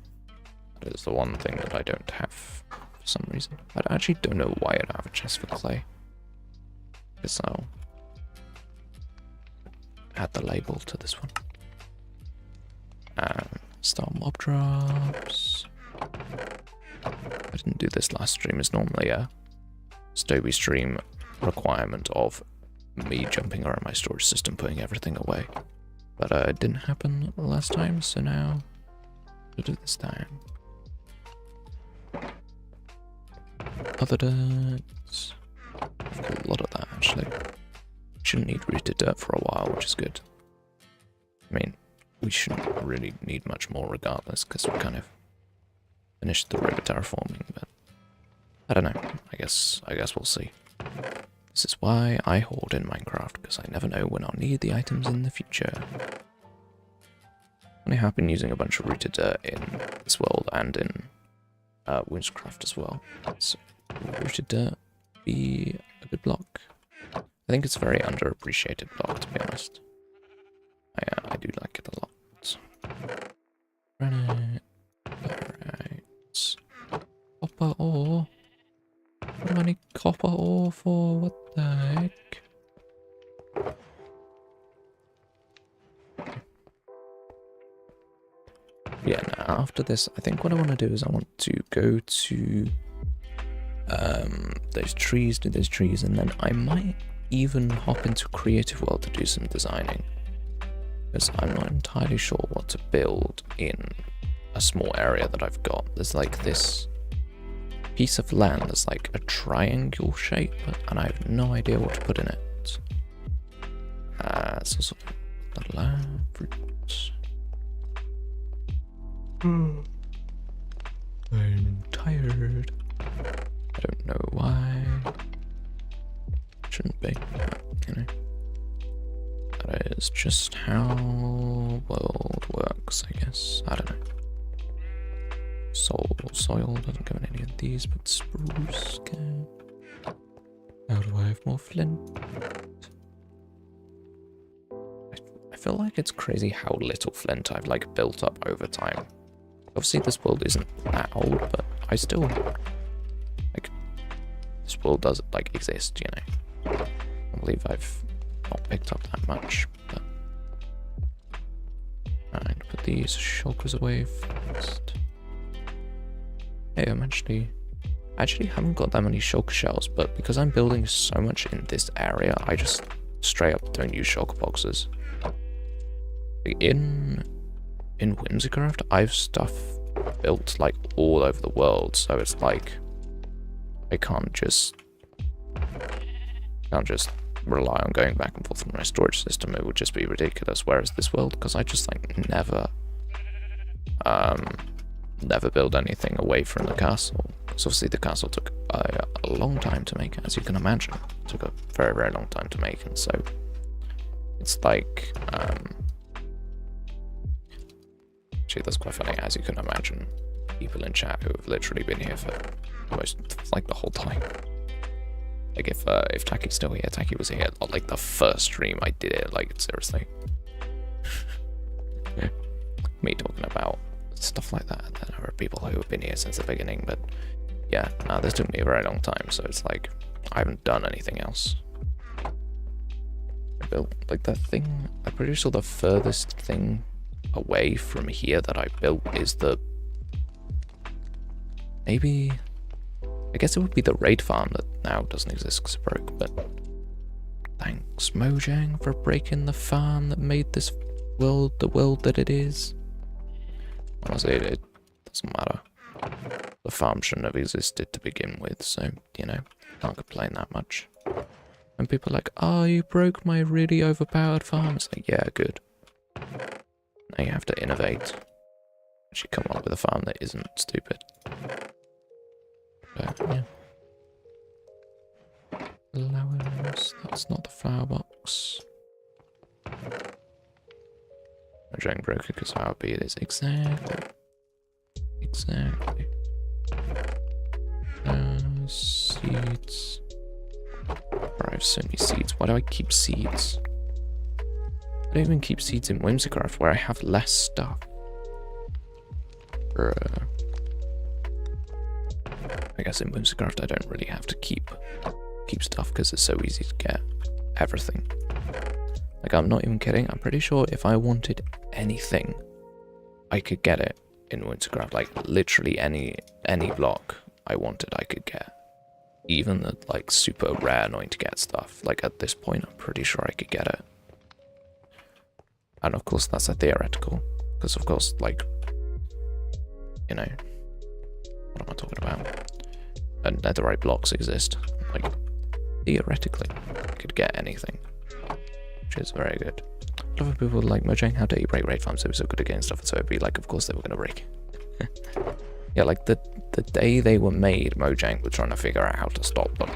That is the one thing that I don't have for some reason. I actually don't know why I don't have a chest for clay. Guess I'll add the label to this one. Start mob drops. I didn't do this last stream. It's normally a Stoby stream requirement of me jumping around my storage system, putting everything away. But it didn't happen last time, so now we'll do this time. Other dirt. I've got a lot of that actually. Shouldn't need rooted dirt for a while, which is good. I mean, we shouldn't really need much more regardless, because we kind of finished the river terraforming, but I don't know. I guess we'll see. This is why I hoard in Minecraft, because I never know when I'll need the items in the future. I have been using a bunch of rooted dirt in this world and in Witchcraft as well. So rooted dirt be a good block. I think it's a very underappreciated block, to be honest. I do like it a lot. Granite. Alright. Copper ore. What do I need copper ore for? What the heck? Yeah, now after this, I think what I want to do is I want to go to those trees, do those trees, and then I might even hop into Creative World to do some designing. Because I'm not entirely sure what to build in a small area that I've got. There's like this piece of land that's like a triangle shape, and I have no idea what to put in it. It's also the lab fruits. I'm tired. I don't know why. Shouldn't be, but, you know. That is just how world works, I guess. I don't know. Soil doesn't go in any of these, but spruce can. How do I have more flint? I feel like it's crazy how little flint I've like built up over time. Obviously this world isn't that old, but I still, like, this world does, like, exist, you know. I believe I've not picked up that much, but... Alright, put these shulkers away first. Hey, I actually haven't got that many shulker shells, but because I'm building so much in this area, I just straight up don't use shulker boxes. In Whimsicraft, I have stuff built like all over the world, so it's like I can't just rely on going back and forth from my storage system. It would just be ridiculous. Whereas this world, because I just like never build anything away from the castle. Because obviously the castle took a long time to make, as you can imagine. It took a very, very long time to make, and so it's like actually, that's quite funny. As you can imagine, people in chat who have literally been here for almost like the whole time. Like if Taki's still here, Taki was here like the first stream I did it. Like seriously, me talking about stuff like that. And there are people who have been here since the beginning, but yeah, this took me a very long time. So it's like I haven't done anything else. I built like that thing. I'm pretty sure the furthest thing away from here that I built is the maybe I guess it would be the raid farm that now doesn't exist because it broke, but thanks Mojang for breaking the farm that made this world the world that it is. Honestly, it doesn't matter. The farm shouldn't have existed to begin with, so you know, can't complain that much. And people are like, oh, you broke my really overpowered farm. It's like, yeah, good. Now you have to innovate. Actually come up with a farm that isn't stupid. But, yeah. Flowers. That's not the flower box. Mojang broke it because how it is. Exactly. Exactly. Seeds. I have so many seeds. Why do I keep seeds? I don't even keep seeds in Whimsicraft where I have less stuff. I guess in Whimsicraft I don't really have to keep stuff because it's so easy to get everything. Like, I'm not even kidding. I'm pretty sure if I wanted anything, I could get it in Whimsicraft. Like, literally any block I wanted, I could get. Even the, like, super rare, annoying to get stuff. Like, at this point, I'm pretty sure I could get it. And of course, that's a theoretical. Because, of course, like, you know, what am I talking about? And netherite blocks exist. Like, theoretically, I could get anything. Which is very good. A lot of people like Mojang, how dare you break raid farms? They were so good at getting stuff, and so it'd be like, of course they were going to break. Yeah, like, the day they were made, Mojang were trying to figure out how to stop them.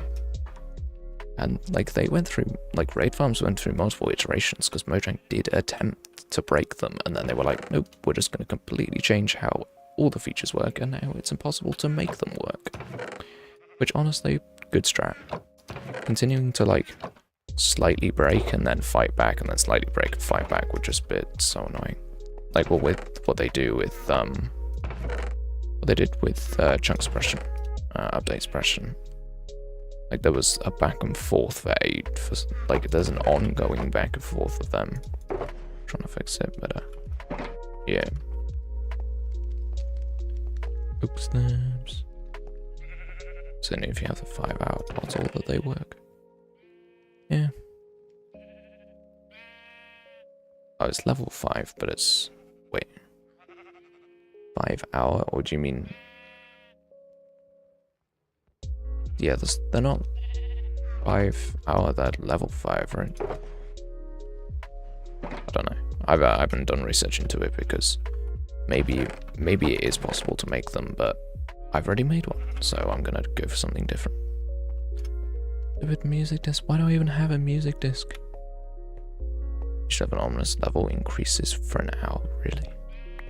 And, like, they went through, like, raid farms went through multiple iterations, because Mojang did attempt to break them, and then they were like, nope, we're just going to completely change how all the features work, and now it's impossible to make them work. Which, honestly, good strat. Continuing to, like, slightly break and then fight back, and then slightly break and fight back would just be so annoying. Like, well, with what they do with, what they did with chunk suppression, update suppression. Like, there was a back and forth for like, there's an ongoing back and forth of them trying to fix it, but yeah. Oops, snaps. So only if you have the 5-hour bottle that they work. Yeah. Oh, it's level 5, but it's... Wait. 5-hour? Or do you mean... Yeah, they're not 5-hour, they're level 5, right? I don't know. I haven't done research into it because maybe it is possible to make them, but I've already made one, so I'm gonna go for something different. Stupid music disc. Why do I even have a music disc? You should have an ominous level increases for an hour, really?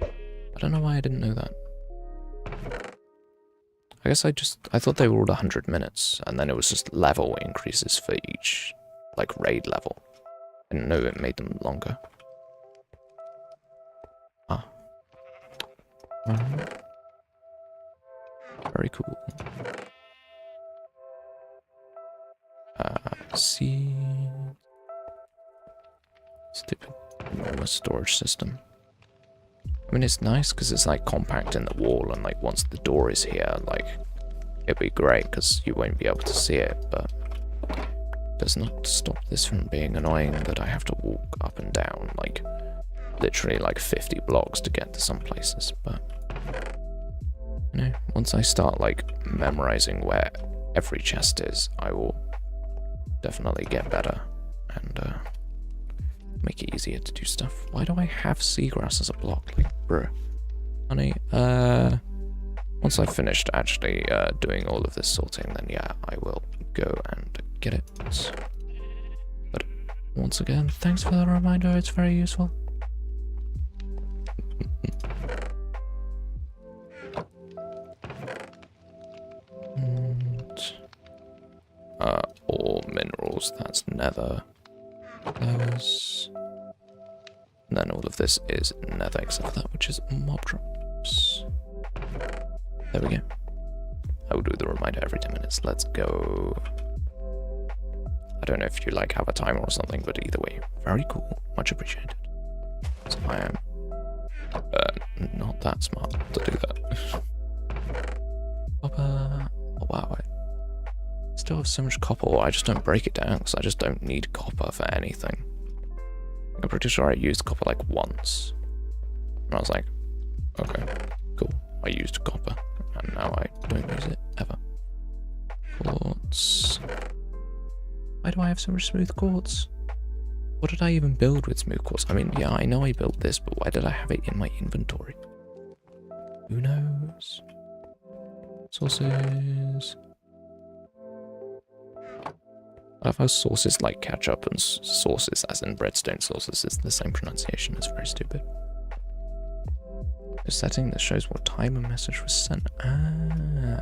I don't know why I didn't know that. I guess I thought they were all 100 minutes, and then it was just level increases for each, like, raid level. I didn't know it made them longer. Ah. Very cool. See. Stupid enormous storage system. I mean, it's nice because it's like compact in the wall, and like once the door is here, like it'd be great because you won't be able to see it, but does not stop this from being annoying that I have to walk up and down like literally like 50 blocks to get to some places. But you know, once I start like memorizing where every chest is, I will definitely get better and make it easier to do stuff. Why do I have seagrass as a block? Like, bruh. Honey, once I've finished actually doing all of this sorting, then yeah, I will go and get it. But once again, thanks for the reminder, it's very useful. And, all minerals, that's nether. Those. And then all of this is nether except for that, which is mob drops. There we go. I will do the reminder every 10 minutes. Let's go. I don't know if you like have a timer or something, but either way, very cool. Much appreciated. So I am not that smart to do that. Copper. Oh wow, I still have so much copper. I just don't break it down because I just don't need copper for anything. I'm pretty sure I used copper like once. And I was like, okay, cool. I used copper. And now I don't use it ever. Quartz. Why do I have so much smooth quartz? What did I even build with smooth quartz? I mean, yeah, I know I built this, but why did I have it in my inventory? Who knows? Sources. I love how sources like ketchup and sauces, as in breadstone sauces, is the same pronunciation. It's very stupid. The setting that shows what time a message was sent. Ah.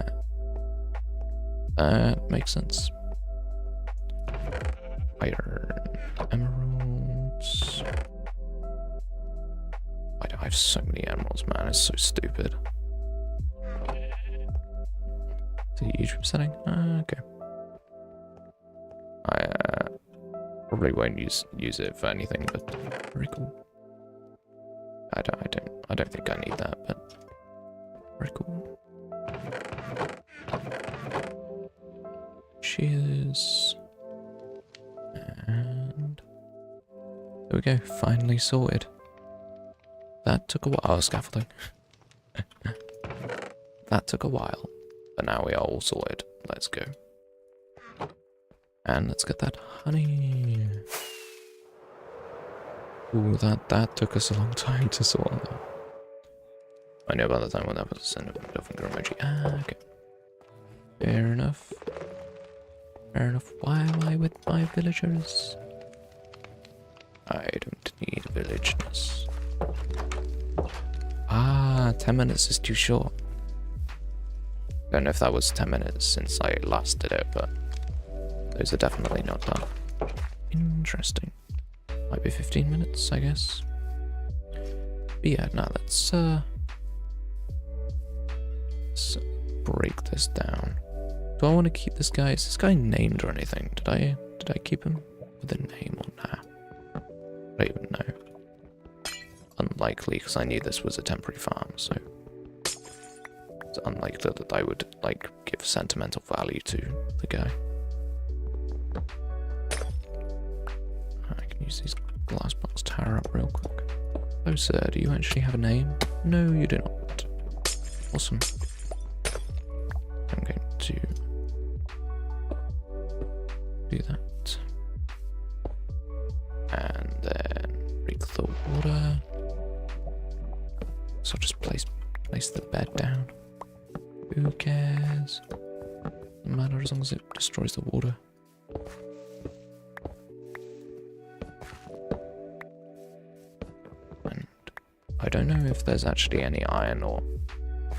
That makes sense. Iron. Emeralds. Why do I have so many emeralds, man? It's so stupid. The YouTube setting? Okay. I probably won't use it for anything, but very cool. I don't think I need that, but very cool. Cheers. And there we go, finally sorted. That took a while. Oh, scaffolding. That took a while, but now we are all sorted. Let's go. And let's get that honey. Ooh, that took us a long time to sort though. I know by the time when that was sent a finger emoji. Ah, okay. Fair enough. Fair enough. Why am I with my villagers? I don't need villagers. Ah, 10 minutes is too short. Don't know if that was 10 minutes since I last did it, but those are definitely not done. Interesting. Might be 15 minutes, I guess. But yeah, now let's break this down. Do I want to keep this guy? Is this guy named or anything? Did I keep him with a name or nah? I don't even know. Unlikely, because I knew this was a temporary farm, so it's unlikely that I would like give sentimental value to the guy. I can use these glass blocks to tower up real quick. Oh sir, do you actually have a name? No, you do not. Awesome. I'm going to do that. And then break the water. So I'll just place the bed down. Who cares? Doesn't matter as long as it destroys the water. And I don't know if there's actually any iron or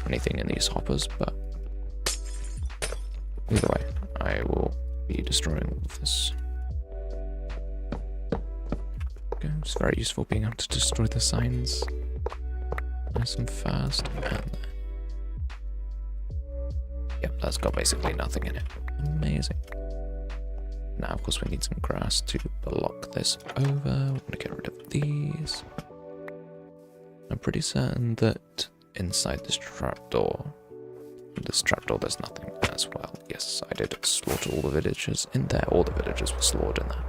anything in these hoppers, but either way, I will be destroying all of this. Okay, it's very useful being able to destroy the signs. nice and fast. And yep, that's got basically nothing in it. Amazing. Now, of course, we need some grass to block this over. We're going to get rid of these. I'm pretty certain that inside this trapdoor, there's nothing as well. Yes, I did slaughter all the villagers in there. All the villagers were slaughtered in there.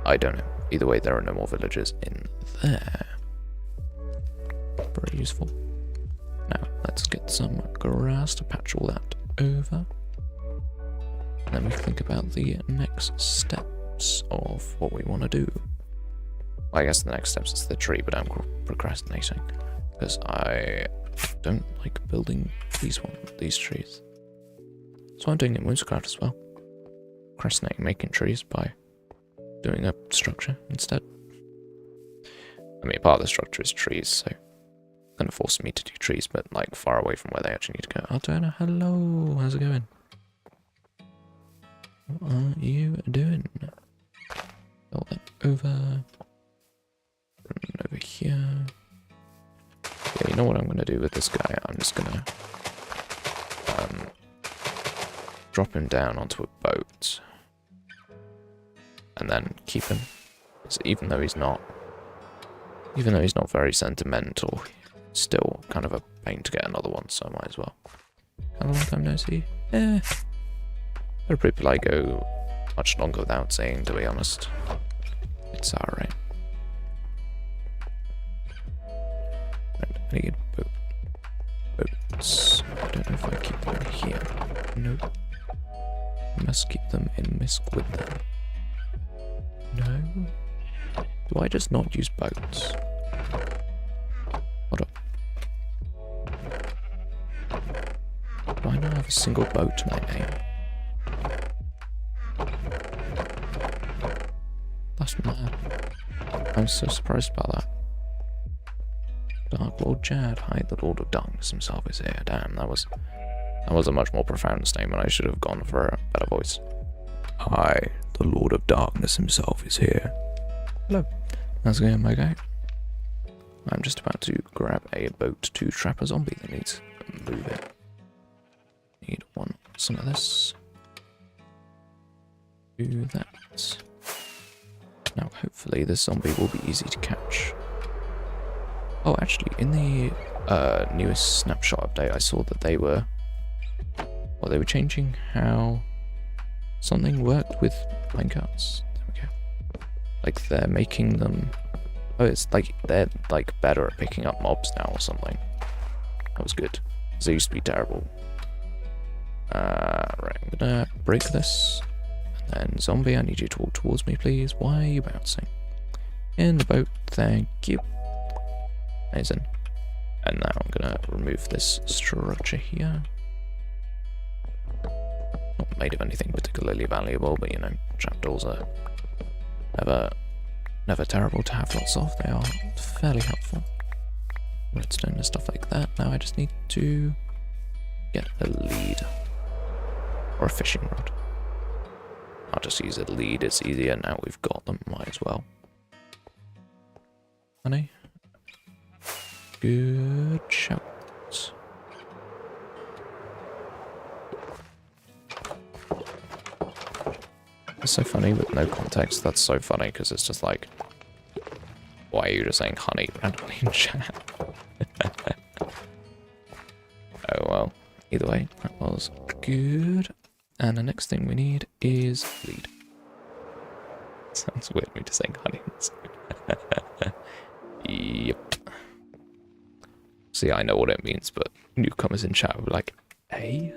I don't know. Either way, there are no more villagers in there. Very useful. Now, let's get some grass to patch all that over. Then we think about the next steps of what we want to do. Well, I guess the next steps is the tree, but I'm procrastinating because I don't like building these trees. So I'm doing it in Moonscraft as well. Procrastinating making trees by doing a structure instead. I mean, part of the structure is trees, so it's going to force me to do trees, but like far away from where they actually need to go. Altona, hello, how's it going? What are you doing? Build that over. Over here. Yeah, you know what I'm going to do with this guy? I'm just going to drop him down onto a boat. And then keep him. So even though he's not very sentimental, still kind of a pain to get another one, so I might as well. How long time no see? Eh. I'd probably like go much longer without saying, to be honest. It's alright. I need boats. I don't know if I keep them in here. Nope. I must keep them in Misk with them. No. Do I just not use boats? Hold up. Do I not have a single boat to my name? That's mad. I'm so surprised about that. Dark Lord Jad, hi, the Lord of Darkness himself is here. Damn, that was a much more profound statement. I should have gone for a better voice. Hi, the Lord of Darkness himself is here. Hello. How's it going, my guy? I'm just about to grab a boat to trap a zombie that needs to move it. Need some of this. Do that. Now, hopefully, this zombie will be easy to catch. Oh, actually, in the newest snapshot update, I saw that they were changing how something worked with minecarts. There we go. Like they're making them. Oh, it's like they're like better at picking up mobs now or something. That was good. They used to be terrible. Right, I'm gonna break this. And then zombie, I need you to walk towards me, please. Why are you bouncing? In the boat, thank you. Amazing. And now I'm gonna remove this structure here. Not made of anything particularly valuable, but you know, trapdoors are never terrible to have lots of. They are fairly helpful. Redstone and stuff like that. Now I just need to get a lead. Or a fishing rod. I'll just use a lead, it's easier now we've got them, might as well. Honey? Good shout. It's so funny with no context. That's so funny because it's just like, why are you just saying honey randomly in chat? Oh well. Either way, that was good. And the next thing we need is lead. Sounds weird me just saying honey. Yep. See, I know what it means, but newcomers in chat will be like, hey?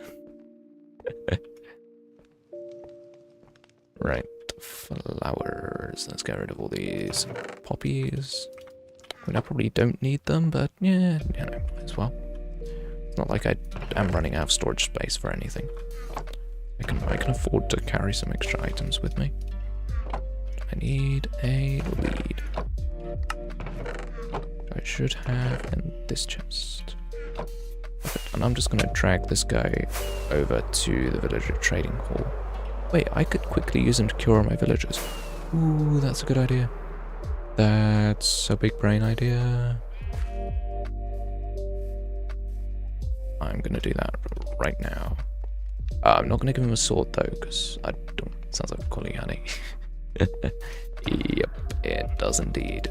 Right, flowers. Let's get rid of all these poppies. I mean, I probably don't need them, but yeah, you know, might as well. It's not like I am running out of storage space for anything. I can afford to carry some extra items with me. I need a lead. I should have in this chest. And I'm just going to drag this guy over to the villager trading hall. Wait, I could quickly use him to cure my villagers. Ooh, that's a good idea. That's a big brain idea. I'm gonna do that right now. I'm not gonna give him a sword though, because I don't. Sounds like calling honey. Yep, it does indeed.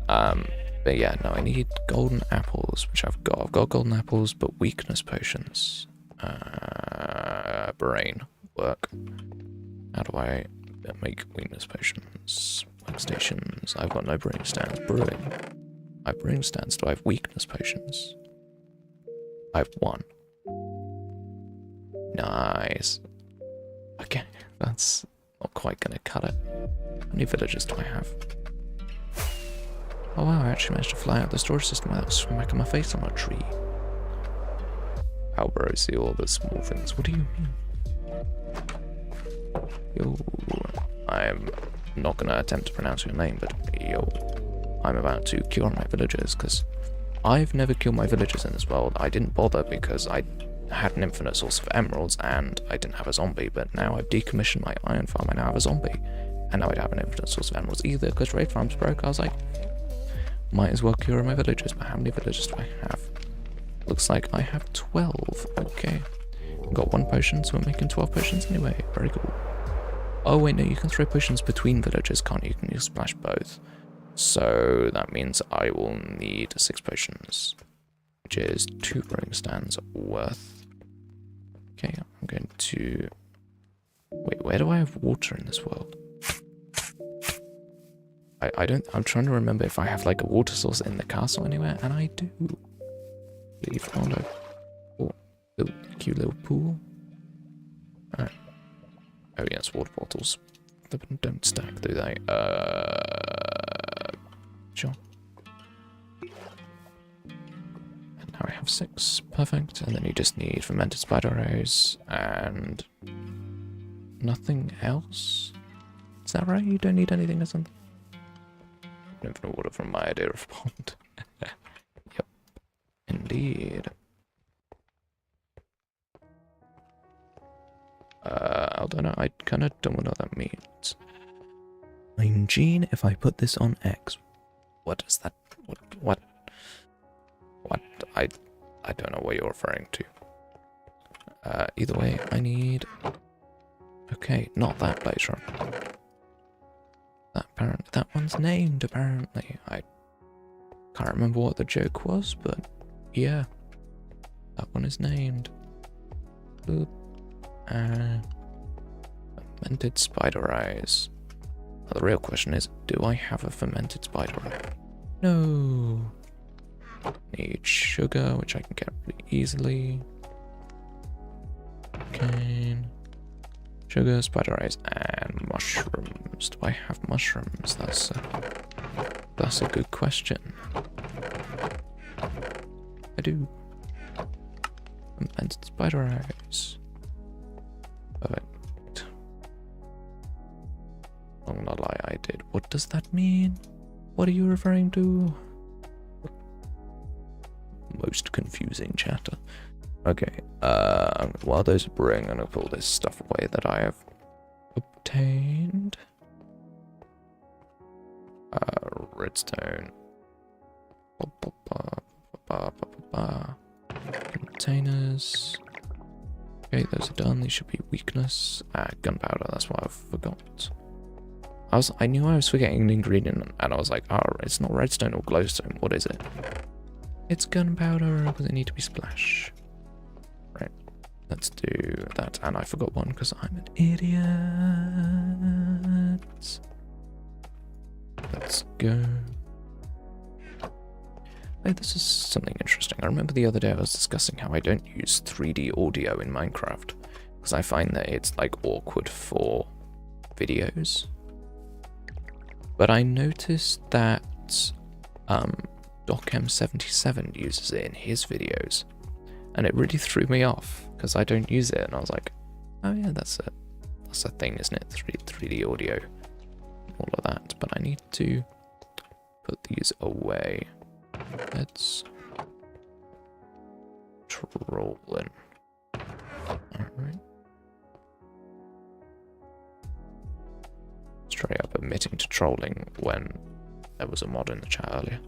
But yeah, no, I need golden apples, which I've got. I've got golden apples, but weakness potions. Brain work. How do I make weakness potions? Workstations. I've got no brewing stands. Brewing. I have brewing stands. Do I have weakness potions? I have 1. Nice. Okay, that's not quite gonna cut it. How many villagers do I have? Oh wow, I actually managed to fly out the storage system without smacking my face on a tree. How bro, see all the small things. What do you mean? Yo, I'm not gonna attempt to pronounce your name, but yo, I'm about to kill my villagers, because I've never killed my villagers in this world. I didn't bother because I had an infinite source of emeralds and I didn't have a zombie, but now I've decommissioned my iron farm, I now have a zombie. And now I'd have an infinite source of emeralds either, because raid farms broke. I was like, might as well cure my villagers, but how many villagers do I have? Looks like I have 12. Okay. I've got 1 potion, so we're making 12 potions anyway. Very cool. Oh wait, no, you can throw potions between villagers, can't you? Can you splash both? So that means I will need 6 potions, which is 2 brewing stands worth. Okay, I'm going to... Wait, where do I have water in this world? I'm trying to remember if I have like a water source in the castle anywhere, and I do. Leave on a little cute little pool. Alright. Oh yes, water bottles. They don't stack, do they? Sure. And now I have 6. Perfect. And then you just need fermented spider rays and nothing else. Is that right? You don't need anything or something? Infinite water from my idea of pond. Yep. Indeed. I don't know. I kind of don't know what that means. I'm Gene if I put this on X. What is that? What? I don't know what you're referring to. Either way, I need... Okay, not that later on. That one's named, apparently. I can't remember what the joke was, but yeah. That one is named. Oop. Fermented spider eyes. Now, the real question is, do I have a fermented spider eye? No. Need sugar, which I can get pretty easily. Okay. Sugar, spider eyes, and mushrooms. Do I have mushrooms? That's a good question. I do. And spider eyes. Perfect. I'm not lie, I did. What does that mean? What are you referring to? Most confusing chatter. Okay, while those are brewing, I'm gonna put all this stuff away that I have obtained. Redstone. Containers. Okay, those are done. These should be weakness. Gunpowder, that's what I forgot. I knew I was forgetting an ingredient, and I was like, oh, it's not redstone or glowstone. What is it? It's gunpowder. Does it need to be splash? Right. Let's do that. And I forgot one because I'm an idiot. Let's go. Oh, this is something interesting. I remember the other day I was discussing how I don't use 3D audio in Minecraft because I find that it's like awkward for videos. But I noticed that DocM77 uses it in his videos, and it really threw me off because I don't use it, and I was like, oh yeah, that's a thing, isn't it? 3D audio, all of that. But I need to put these away. Let's troll in. Alright. Straight up admitting to trolling when there was a mod in the chat earlier.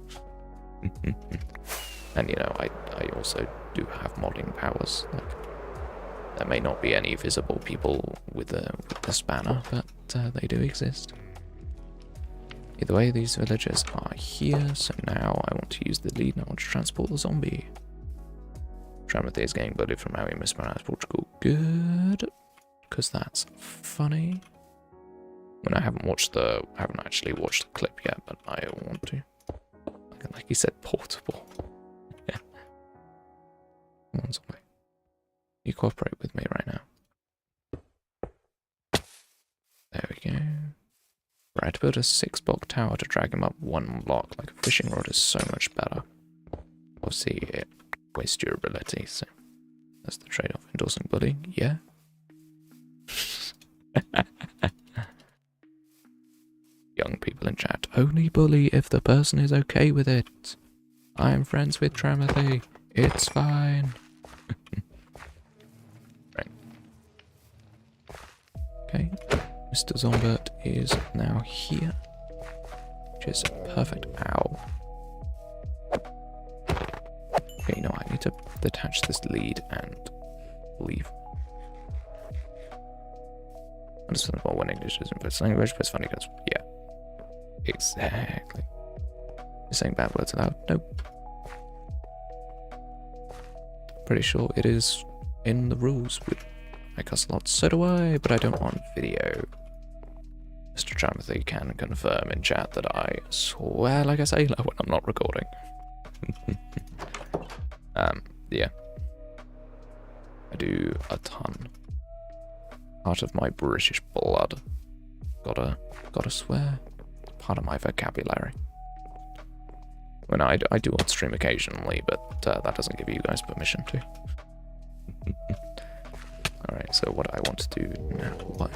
And, you know, I also do have modding powers. Like, there may not be any visible people with the spanner, but they do exist. Either way, these villagers are here, so now I want to use the lead and I want to transport the zombie. Tramothy is getting bullied from how we mispronounced Portugal. Good. Because that's funny. When I haven't actually watched the clip yet, but I want to. Like he said, portable. Yeah. Come on, zombie. You cooperate with me right now. There we go. Right, to build a 6-block tower to drag him up 1 block like a fishing rod is so much better. Obviously, it wastes durability, so that's the trade-off. Endorsing bullying, yeah. Young people in chat, only bully if the person is okay with it. I am friends with Tramothy. It's fine. Right. Okay. Mr. Zombert is now here. Which is perfect. Ow. Okay, you know, I need to detach this lead and leave. Understand what one English is in first language, but it's funny because, yeah. Exactly. You're saying bad words aloud? Nope. Pretty sure it is in the rules. I cuss a lot, so do I, but I don't want video. Mr. Tramothy can confirm in chat that I swear like a sailor when I'm not recording. Yeah. I do a ton. Part of my British blood. Gotta swear. Part of my vocabulary. When I do on stream occasionally, but that doesn't give you guys permission to. Alright, so what I want to do now... What?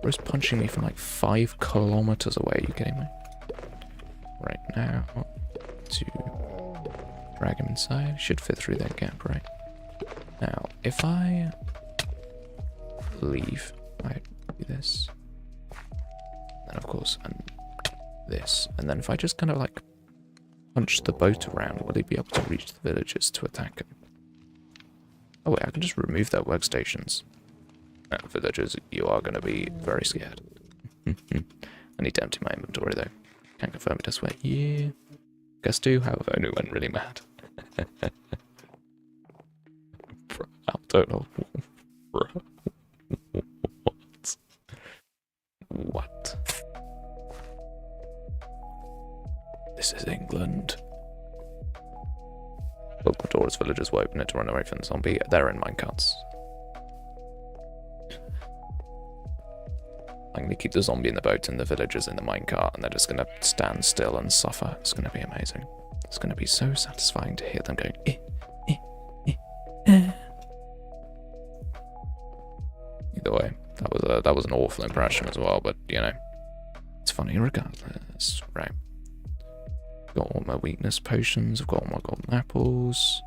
Bro's punching me from like 5 kilometers away, are you kidding me? Right now, to drag him inside. Should fit through that gap, right? Now, if I leave, I do this. And of course, and this. And then if I just kind of like punch the boat around, will he be able to reach the villagers to attack him? Oh wait, I can just remove their workstations. Villagers, you are going to be very scared. I need to empty my inventory though. Can't confirm it, I swear. Yeah. Guess 2, however, only went really mad. Bro, I don't know. Bro. What? This is England. Look, the door as villagers will open it to run away from the zombie. They're in minecarts. I'm going to keep the zombie in the boat and the villagers in the minecart, and they're just going to stand still and suffer. It's going to be amazing. It's going to be so satisfying to hear them going, eh, eh, eh, eh. Either way, that was an awful impression as well, but, you know, it's funny regardless. Right. Got all my weakness potions, I've got all my golden apples.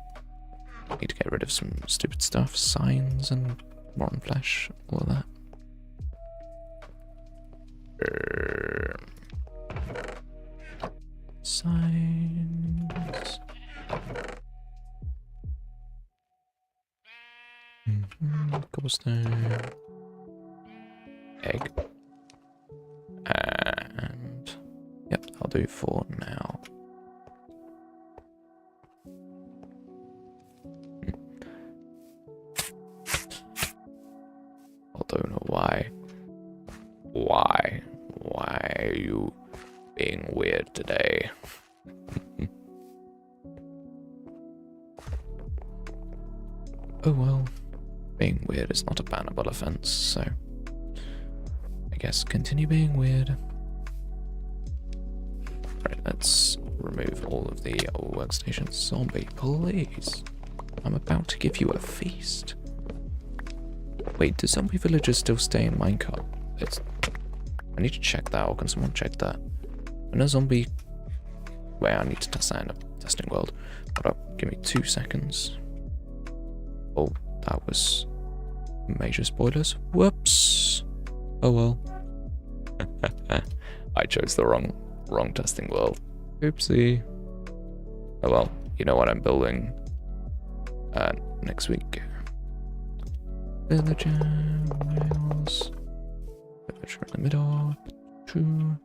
Need to get rid of some stupid stuff, signs and rotten flesh, all of that. Signs. Cobblestone. Egg. And yep, I'll do 4 now. I don't know why. Why are you being weird today? Oh well, being weird is not a bannable offense, so I guess continue being weird. Right, let's remove all of the workstations. Zombie, please. I'm about to give you a feast. Wait, do zombie villagers still stay in minecart? I need to check that, or can someone check that? When a zombie... Wait, I need to test that in a testing world. Hold up, give me 2 seconds. Oh, that was major spoilers. Whoops. Oh well. I chose the wrong testing world. Oopsie. Oh well. you know what I'm building next week. Villager, males, villager in the middle, 2.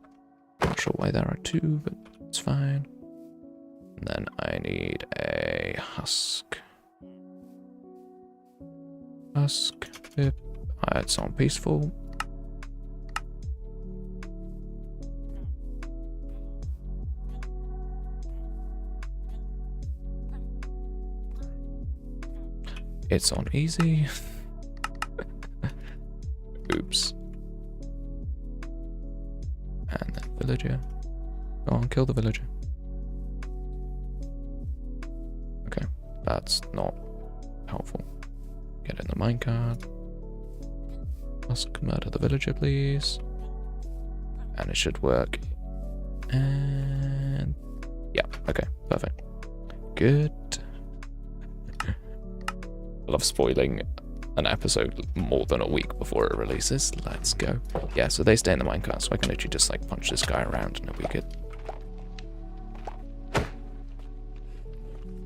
Not sure why there are 2, but it's fine. And then I need a husk. Husk, pip. I had some peaceful. It's on easy. Oops. And then villager. Go on, kill the villager. Okay, that's not helpful. Get in the minecart. Husk, murder the villager, please. And it should work. And yeah, okay, perfect. Good. I love spoiling an episode more than a week before it releases. Let's go. Yeah, so they stay in the minecart, so I can literally just like punch this guy around and it'll be good.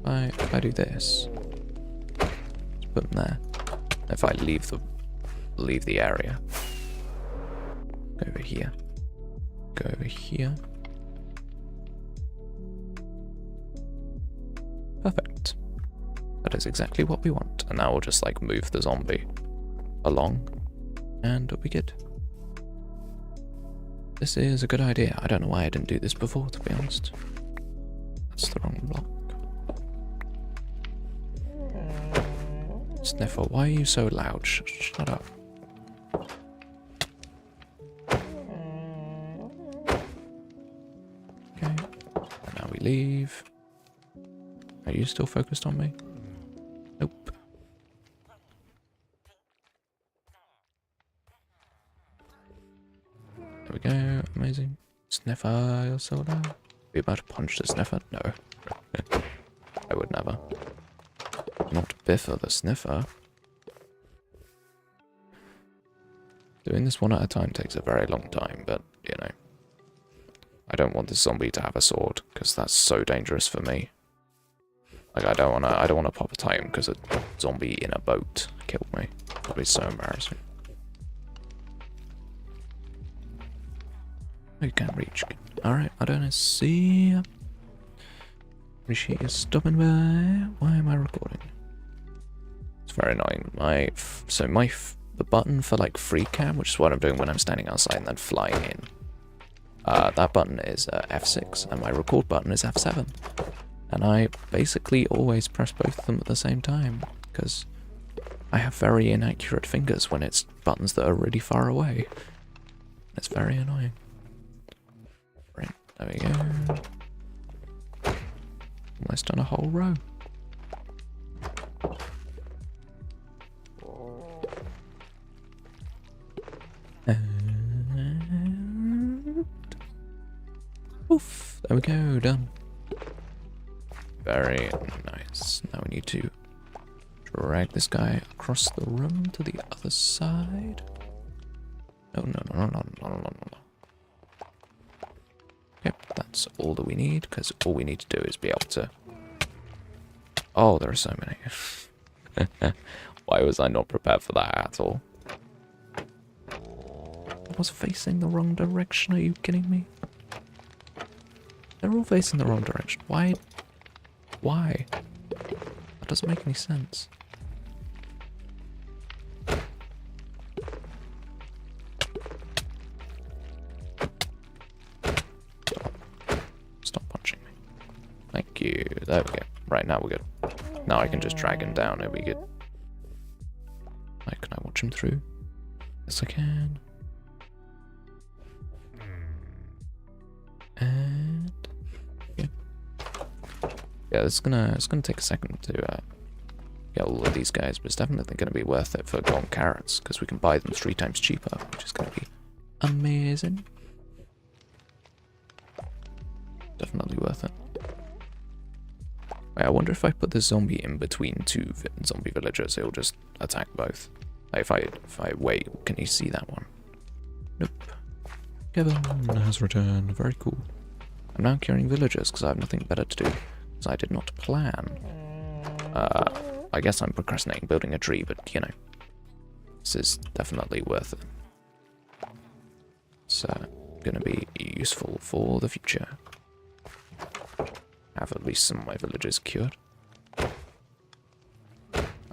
If I do this, just put them there. If I leave the area, go over here, go over here. Perfect. That is exactly what we want. And now we'll just like move the zombie along and it'll be good. This is a good idea. I don't know why I didn't do this before, to be honest. That's the wrong block. Sniffer, why are you so loud? Shut up. Okay. Now we leave. Are you still focused on me? Nope. There we go. Amazing. Sniffer, you're so loud. Are you about to punch the sniffer? No. I would never. Not Biffer the sniffer. Doing this one at a time takes a very long time, but, you know. I don't want this zombie to have a sword, because that's so dangerous for me. Like, I don't wanna pop a time because a zombie in a boat killed me. That'd be so embarrassing. You can't reach. Alright, I don't see. Appreciate you stopping by. Why am I recording? It's very annoying. The button for like free cam, which is what I'm doing when I'm standing outside and then flying in. That button is F6 and my record button is F7. And I basically always press both of them at the same time because I have very inaccurate fingers when it's buttons that are really far away. It's very annoying. Right, there we go. Almost done a whole row. And oof, there we go, done. Very nice. Now we need to drag this guy across the room to the other side. No. Yep, that's all that we need, because all we need to do is be able to... Oh, there are so many. Why was I not prepared for that at all? I was facing the wrong direction, are you kidding me? They're all facing the wrong direction. Why? Why? That doesn't make any sense. Stop punching me. Thank you. There we go. Right, now we're good. Now I can just drag him down. It'll be good. Right, can I watch him through? Yes, I can. And yeah, it's gonna take a second to get all of these guys, but it's definitely gonna be worth it for golden carrots because we can buy them 3 times cheaper, which is gonna be amazing. Definitely worth it. Wait, I wonder if I put the zombie in between 2 zombie villagers, it'll just attack both. Like if I wait, can you see that one? Nope. Kevin has returned. Very cool. I'm now curing villagers because I have nothing better to do. Because I did not plan. I guess I'm procrastinating building a tree, but you know, this is definitely worth it. It's gonna be useful for the future. Have at least some of my villagers cured. Now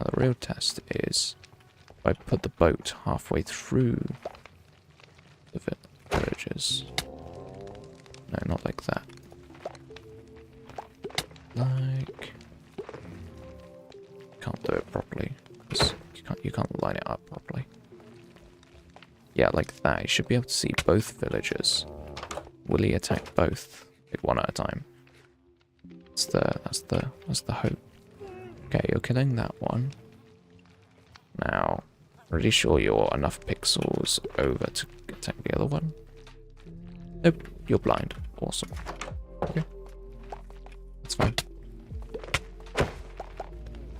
the real test is if I put the boat halfway through the villages. No, not like that. Like, can't do it properly. You can't line it up properly. Yeah, like that. You should be able to see both villagers. Will he attack both? Like one at a time. That's the hope. Okay, you're killing that one. Now, pretty sure you're enough pixels over to attack the other one. Nope, you're blind. Awesome. Okay. That's fine.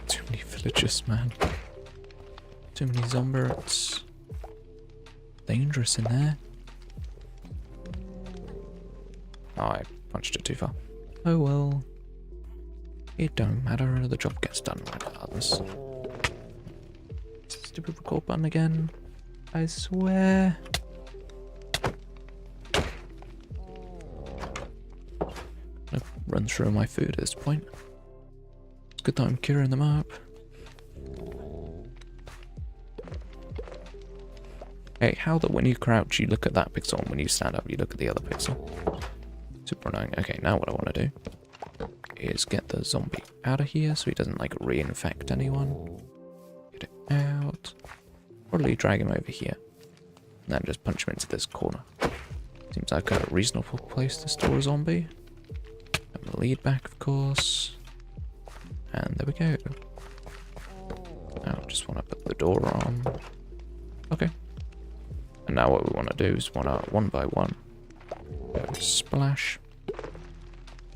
Too many villagers, man. Too many zombies. Dangerous in there. Oh, I punched it too far. Oh well. It don't matter, the job gets done regardless. Stupid record button again. I swear. I'll run through my food at this point. It's good that I'm curing them up. Hey, how that when you crouch you look at that pixel and when you stand up you look at the other pixel? Super annoying. Okay, now what I want to do is get the zombie out of here so he doesn't like reinfect anyone. Get it out. Probably drag him over here. And then just punch him into this corner. Seems like a reasonable place to store a zombie. Have the lead back, of course. And there we go. Now I just want to put the door on. Okay. And now what we want to do is one by one. Go splash.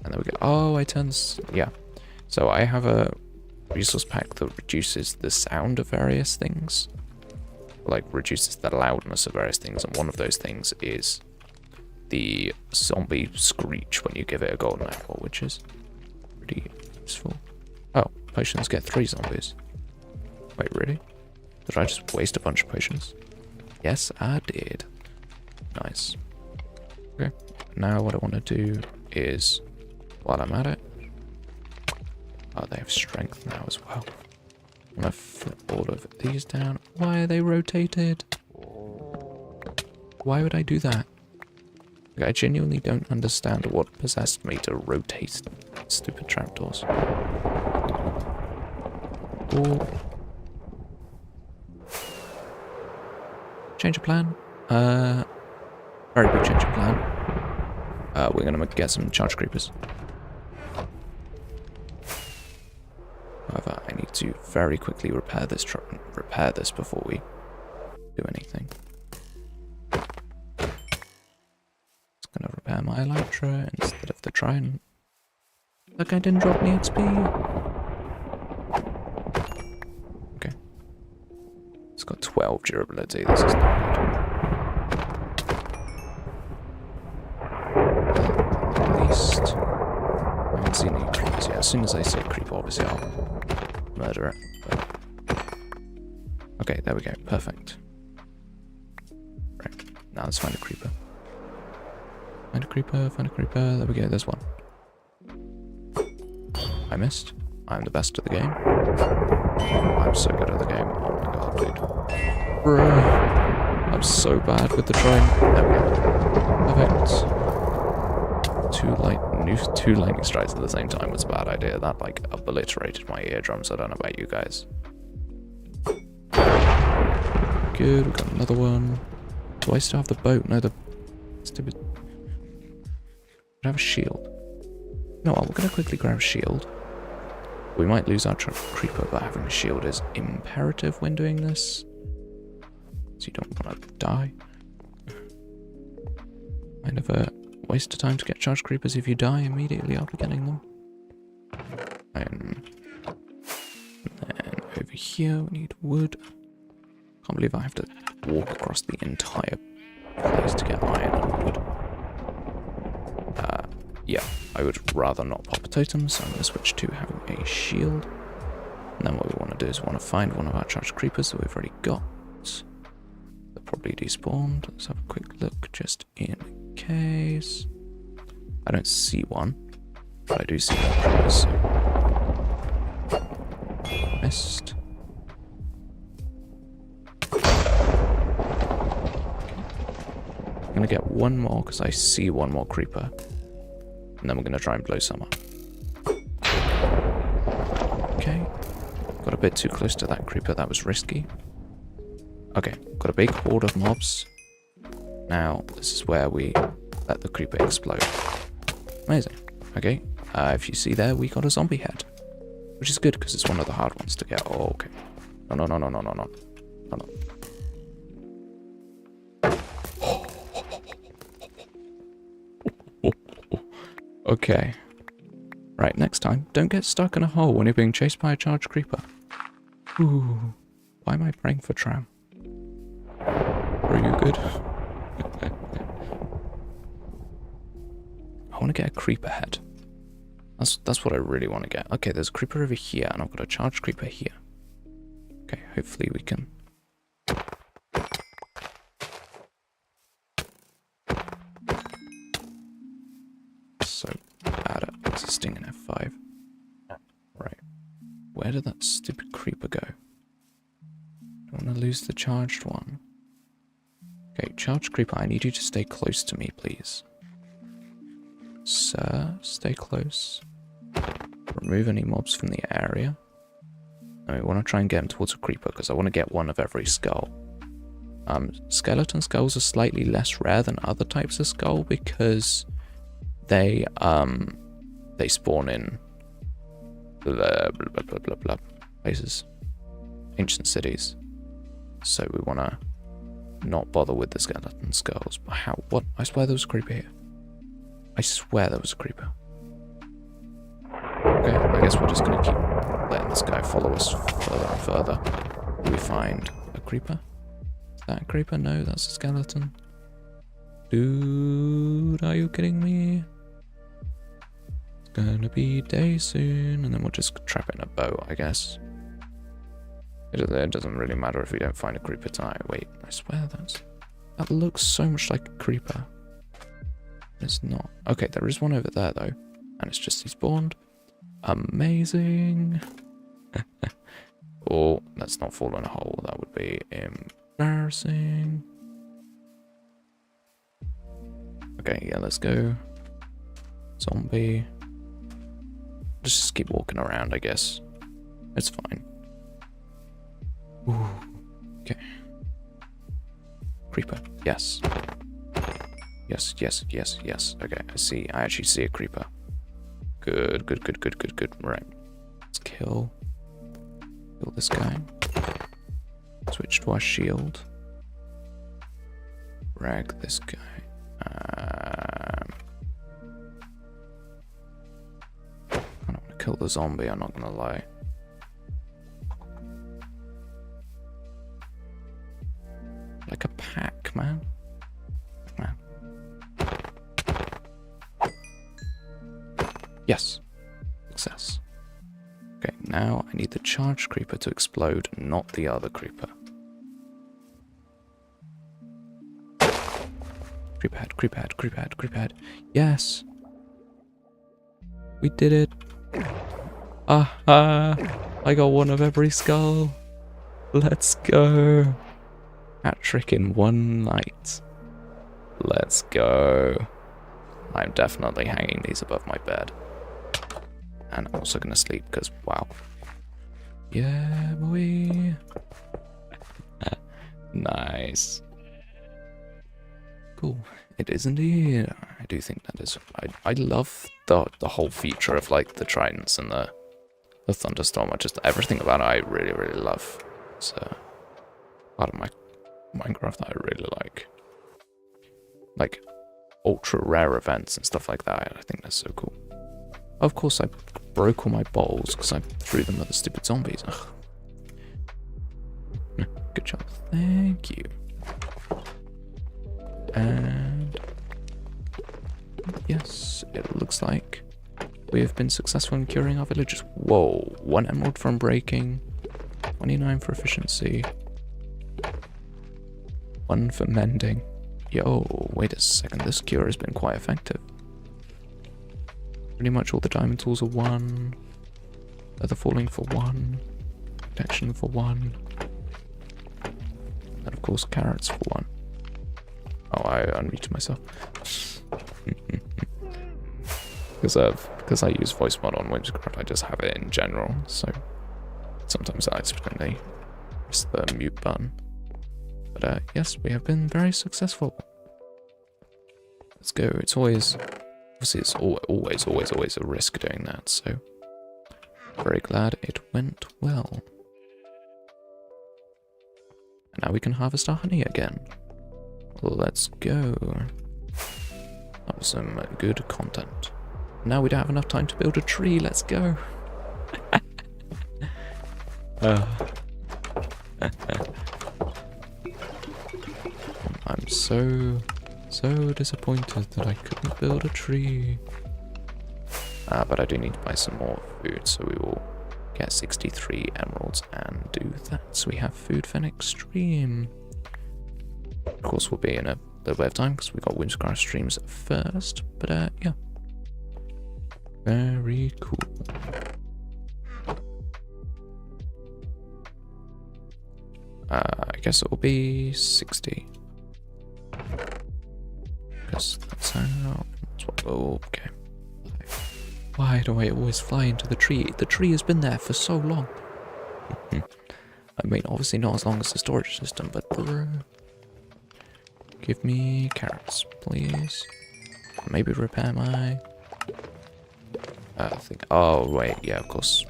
And there we go. Oh, I turned this. Yeah. So I have a resource pack that reduces the sound of various things. Like, reduces the loudness of various things. And one of those things is the zombie screech when you give it a golden apple, which is pretty useful. Oh, potions get 3 zombies. Wait, really? Did I just waste a bunch of potions? Yes, I did. Nice. Okay. Now what I want to do is, while I'm at it... Oh, they have strength now as well. I'm going to flip all of these down. Why are they rotated? Why would I do that? Like, I genuinely don't understand what possessed me to rotate stupid trapdoors. Oh. Change of plan. Very big change of plan. We're gonna get some charge creepers. However, I need to very quickly repair this before we do anything. It's gonna repair my elytra instead of the trident. Look, I didn't drop any XP. Okay. It's got 12 durability. This is not good. At least I haven't seen any creepers yet. As soon as I see a creeper, obviously I'll murder it. But... Okay, there we go. Perfect. Right. Now let's find a creeper. Find a creeper, find a creeper. There we go. There's one. I missed. I'm the best at the game. I'm so good at the game. Oh my god, dude. Bruh. I'm so bad with the train. There we go. Perfect. Two lightning strikes at the same time was a bad idea. That like obliterated my eardrums. I don't know about you guys. Good, we've got another one. Do I still have the boat? No, the stupid. I have a shield. No, we're gonna quickly grab a shield. We might lose our creeper, but having a shield is imperative when doing this. So you don't want to die. Kind of a waste of time to get charge creepers if you die immediately after getting them. And then over here we need wood. Can't believe I have to walk across the entire place to get iron and wood. Yeah. I would rather not pop a totem, so I'm going to switch to having a shield. And then what we want to do is we want to find one of our charged creepers that we've already got. They're probably despawned. Let's have a quick look just in case. I don't see one, but I do see more creepers. So. Missed. I'm going to get one more because I see one more creeper. And then we're going to try and blow some up. Okay. Got a bit too close to that creeper. That was risky. Okay. Got a big horde of mobs. Now, this is where we let the creeper explode. Amazing. Okay. If you see there, we got a zombie head. Which is good because it's one of the hard ones to get. Oh, okay. No. No. Okay. Right, next time, don't get stuck in a hole when you're being chased by a charged creeper. Ooh. Why am I praying for Tram? Are you good? I want to get a creeper head. That's what I really want to get. Okay, there's a creeper over here, and I've got a charged creeper here. Okay, hopefully we can... So bad at existing in F5. Right. Where did that stupid creeper go? Don't want to lose the charged one. Okay, charged creeper, I need you to stay close to me, please. Sir, stay close. Remove any mobs from the area. And we want to try and get him towards a creeper, because I want to get one of every skull. Skeleton skulls are slightly less rare than other types of skull, because they spawn in blah places, ancient cities. So we want to not bother with the skeleton skulls. But how? What? I swear there was a creeper here. I swear there was a creeper. Okay, I guess we're just going to keep letting this guy follow us further and further. Do we find a creeper? Is that a creeper? No, that's a skeleton. Dude, are you kidding me? It's gonna be day soon, and then we'll just trap it in a boat, I guess. It doesn't really matter if we don't find a creeper tonight. Wait, I swear that looks so much like a creeper. It's not. Okay, there is one over there though, and it's just despawned. Amazing. Oh, let's not fall in a hole. That would be embarrassing. Okay, yeah, let's go. Zombie. Just keep walking around, I guess. It's fine. Ooh. Okay. Creeper. Yes. Yes. Okay, I actually see a creeper. Good. Right. Let's kill this guy. Switch to our shield. Drag this guy. I don't want to kill the zombie, I'm not gonna lie. Like a pack, man. Yes. Success. Okay, now I need the charged creeper to explode, not the other creeper. Creeper head. Yes! We did it! Aha! I got one of every skull! Let's go! Hat trick in one night. Let's go. I'm definitely hanging these above my bed. And I'm also gonna sleep because, wow. Yeah, boy. Nice. Cool. It is indeed. I do think that is. I love the whole feature of like the tridents and the thunderstorm. Just everything about it I really love. It's part of my Minecraft that I really like. Like ultra rare events and stuff like that. I think that's so cool. Of course I broke all my bowls because I threw them at the stupid zombies. Ugh. Good job. Thank you. And yes, it looks looks like we have been successful in curing our villagers. Whoa, 1 emerald from breaking, 29 for efficiency, 1 for mending. Yo, wait a second, this cure has been quite effective. Pretty much all the diamond tools are 1, leather falling for 1, protection for 1, and of course carrots for 1. Oh, I unmuted myself. Because I use voice mod on Whimsicraft, I just have it in general, so sometimes I accidentally press the mute button. But yes, we have been very successful. Let's go. It's always, obviously it's always a risk doing that, so very glad it went well. And now we can harvest our honey again. Let's go. That was some good content. Now we don't have enough time to build a tree. Let's go. I'm so disappointed that I couldn't build a tree. But I do need to buy some more food, so we will get 63 emeralds and do that. So we have food for next stream. Of course, we'll be in a little bit of time because we got Whimsicraft streams first. But yeah. Very cool. I guess it will be 60. Because that's how... Oh, okay. Why do I always fly into the tree? The tree has been there for so long. I mean, obviously not as long as the storage system, but... Give me carrots, please. Maybe repair my... thing. Oh, wait, yeah, of course.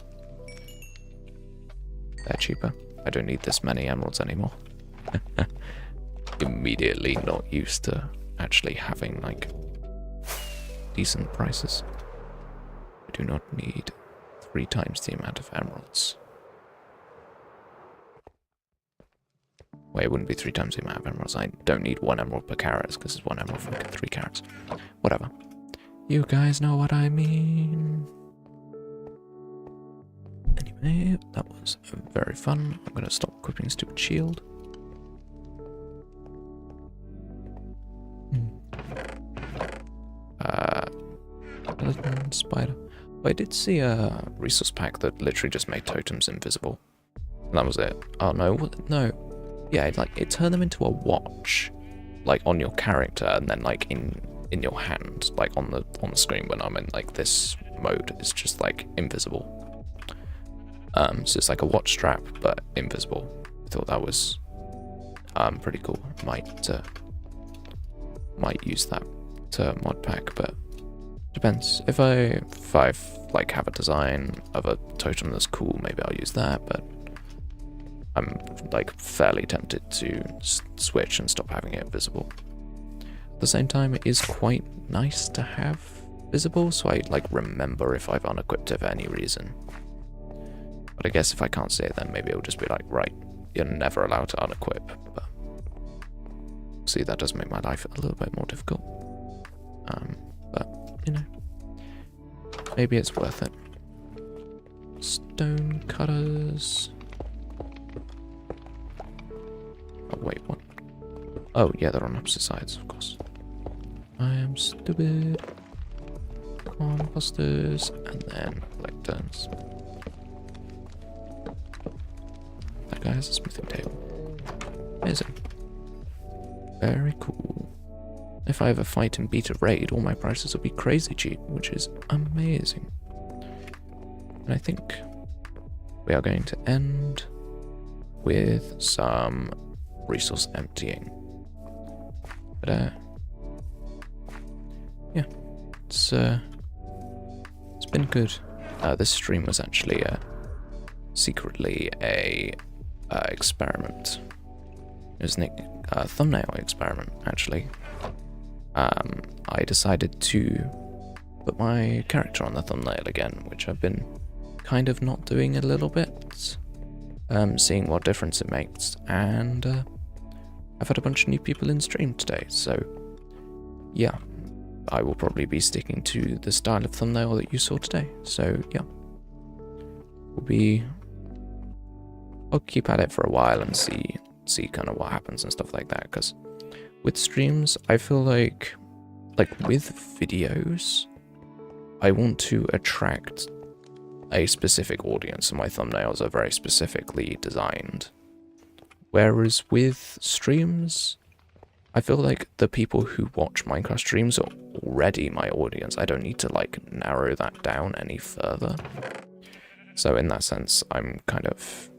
They're cheaper. I don't need this many emeralds anymore. Immediately not used to actually having, like, decent prices. I do not need 3 times the amount of emeralds. Wait, it wouldn't be 3 times the amount of emeralds. I don't need 1 emerald per carrot, because it's 1 emerald for 3 carrots. Whatever. You guys know what I mean. Anyway, that was very fun. I'm going to stop equipping stupid shield. Skeleton, spider. But I did see a resource pack that literally just made totems invisible. And that was it. Oh no, what? No. Yeah, it turned them into a watch, like on your character, and then like in your hand, like on the screen when I'm in like this mode, it's just like invisible. So it's like a watch strap but invisible. I thought that was pretty cool. Might use that to mod pack, but depends. If I like have a design of a totem that's cool, maybe I'll use that, but I'm like fairly tempted to switch and stop having it visible. At the same time, it is quite nice to have visible, so I like remember if I've unequipped it for any reason. But I guess if I can't see it, then maybe it'll just be like, right, you're never allowed to unequip. But see, that does make my life a little bit more difficult. But you know, maybe it's worth it. Stone cutters. Oh wait, what? Oh yeah, they're on opposite sides, of course. I am stupid. Composters and then collectors. That guy has a smithing table. Amazing. Very cool. If I ever fight and beat a raid, all my prices will be crazy cheap, which is amazing. And I think we are going to end with some resource emptying. But yeah, it's been good. This stream was actually secretly a experiment. It was a thumbnail experiment, actually. I decided to put my character on the thumbnail again, which I've been kind of not doing a little bit. Seeing what difference it makes, and I've had a bunch of new people in stream today, so yeah, I will probably be sticking to the style of thumbnail that you saw today. So yeah, I'll keep at it for a while and see kind of what happens and stuff like that. Because with streams, I feel like with videos, I want to attract a specific audience, and my thumbnails are very specifically designed. Whereas with streams, I feel like the people who watch Minecraft streams are already my audience. I don't need to like narrow that down any further. So in that sense, I'm kind of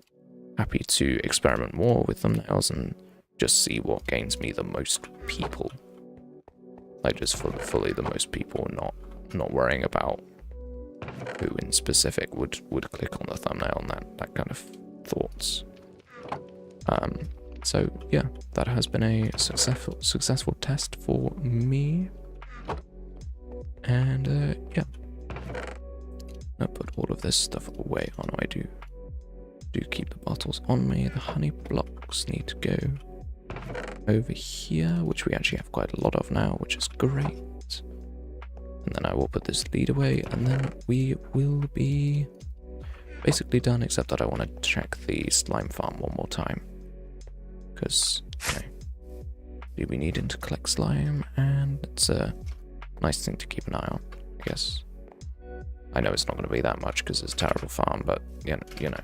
happy to experiment more with thumbnails and just see what gains me the most people. Like just fully the most people, not worrying about who in specific would click on the thumbnail and that kind of thoughts. So yeah, that has been a successful test for me. And yeah, I'll put all of this stuff away. Oh no, I do keep the bottles on me. The honey blocks need to go over here, which we actually have quite a lot of now, which is great. And then I will put this lead away, and then we will be basically done, except that I want to check the slime farm one more time. Because, we needing to collect slime, and it's a nice thing to keep an eye on, I guess. I know it's not going to be that much because it's a terrible farm, but, you know.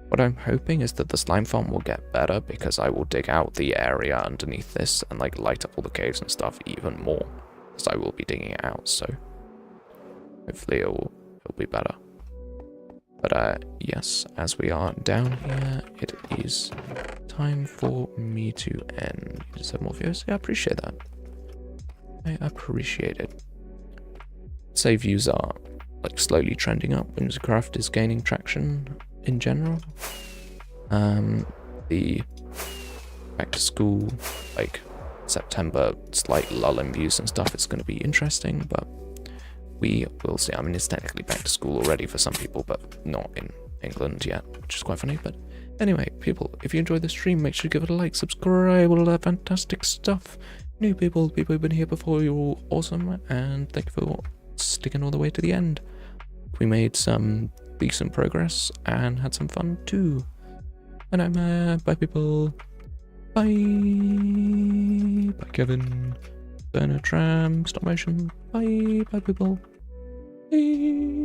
What I'm hoping is that the slime farm will get better, because I will dig out the area underneath this and like light up all the caves and stuff even more, because I will be digging it out, so hopefully it'll be better. But yes, as we are down here, it is time for me to end. You just have more views? Yeah, I appreciate that. I appreciate it. Say views are like slowly trending up. Whimsicraft is gaining traction in general. The back to school, like September, slight lull in views and stuff, it's going to be interesting, but we will see. I mean, it's technically back to school already for some people, but not in England yet, which is quite funny. But anyway, people, if you enjoyed the stream, make sure to give it a like, subscribe, all that fantastic stuff. New people who've been here before, you're all awesome, and thank you for sticking all the way to the end. We made some decent progress and had some fun too. And I'm bye people. Bye. Bye Kevin. Bernard Tram. Stop motion. Bye. Bye people. Bye.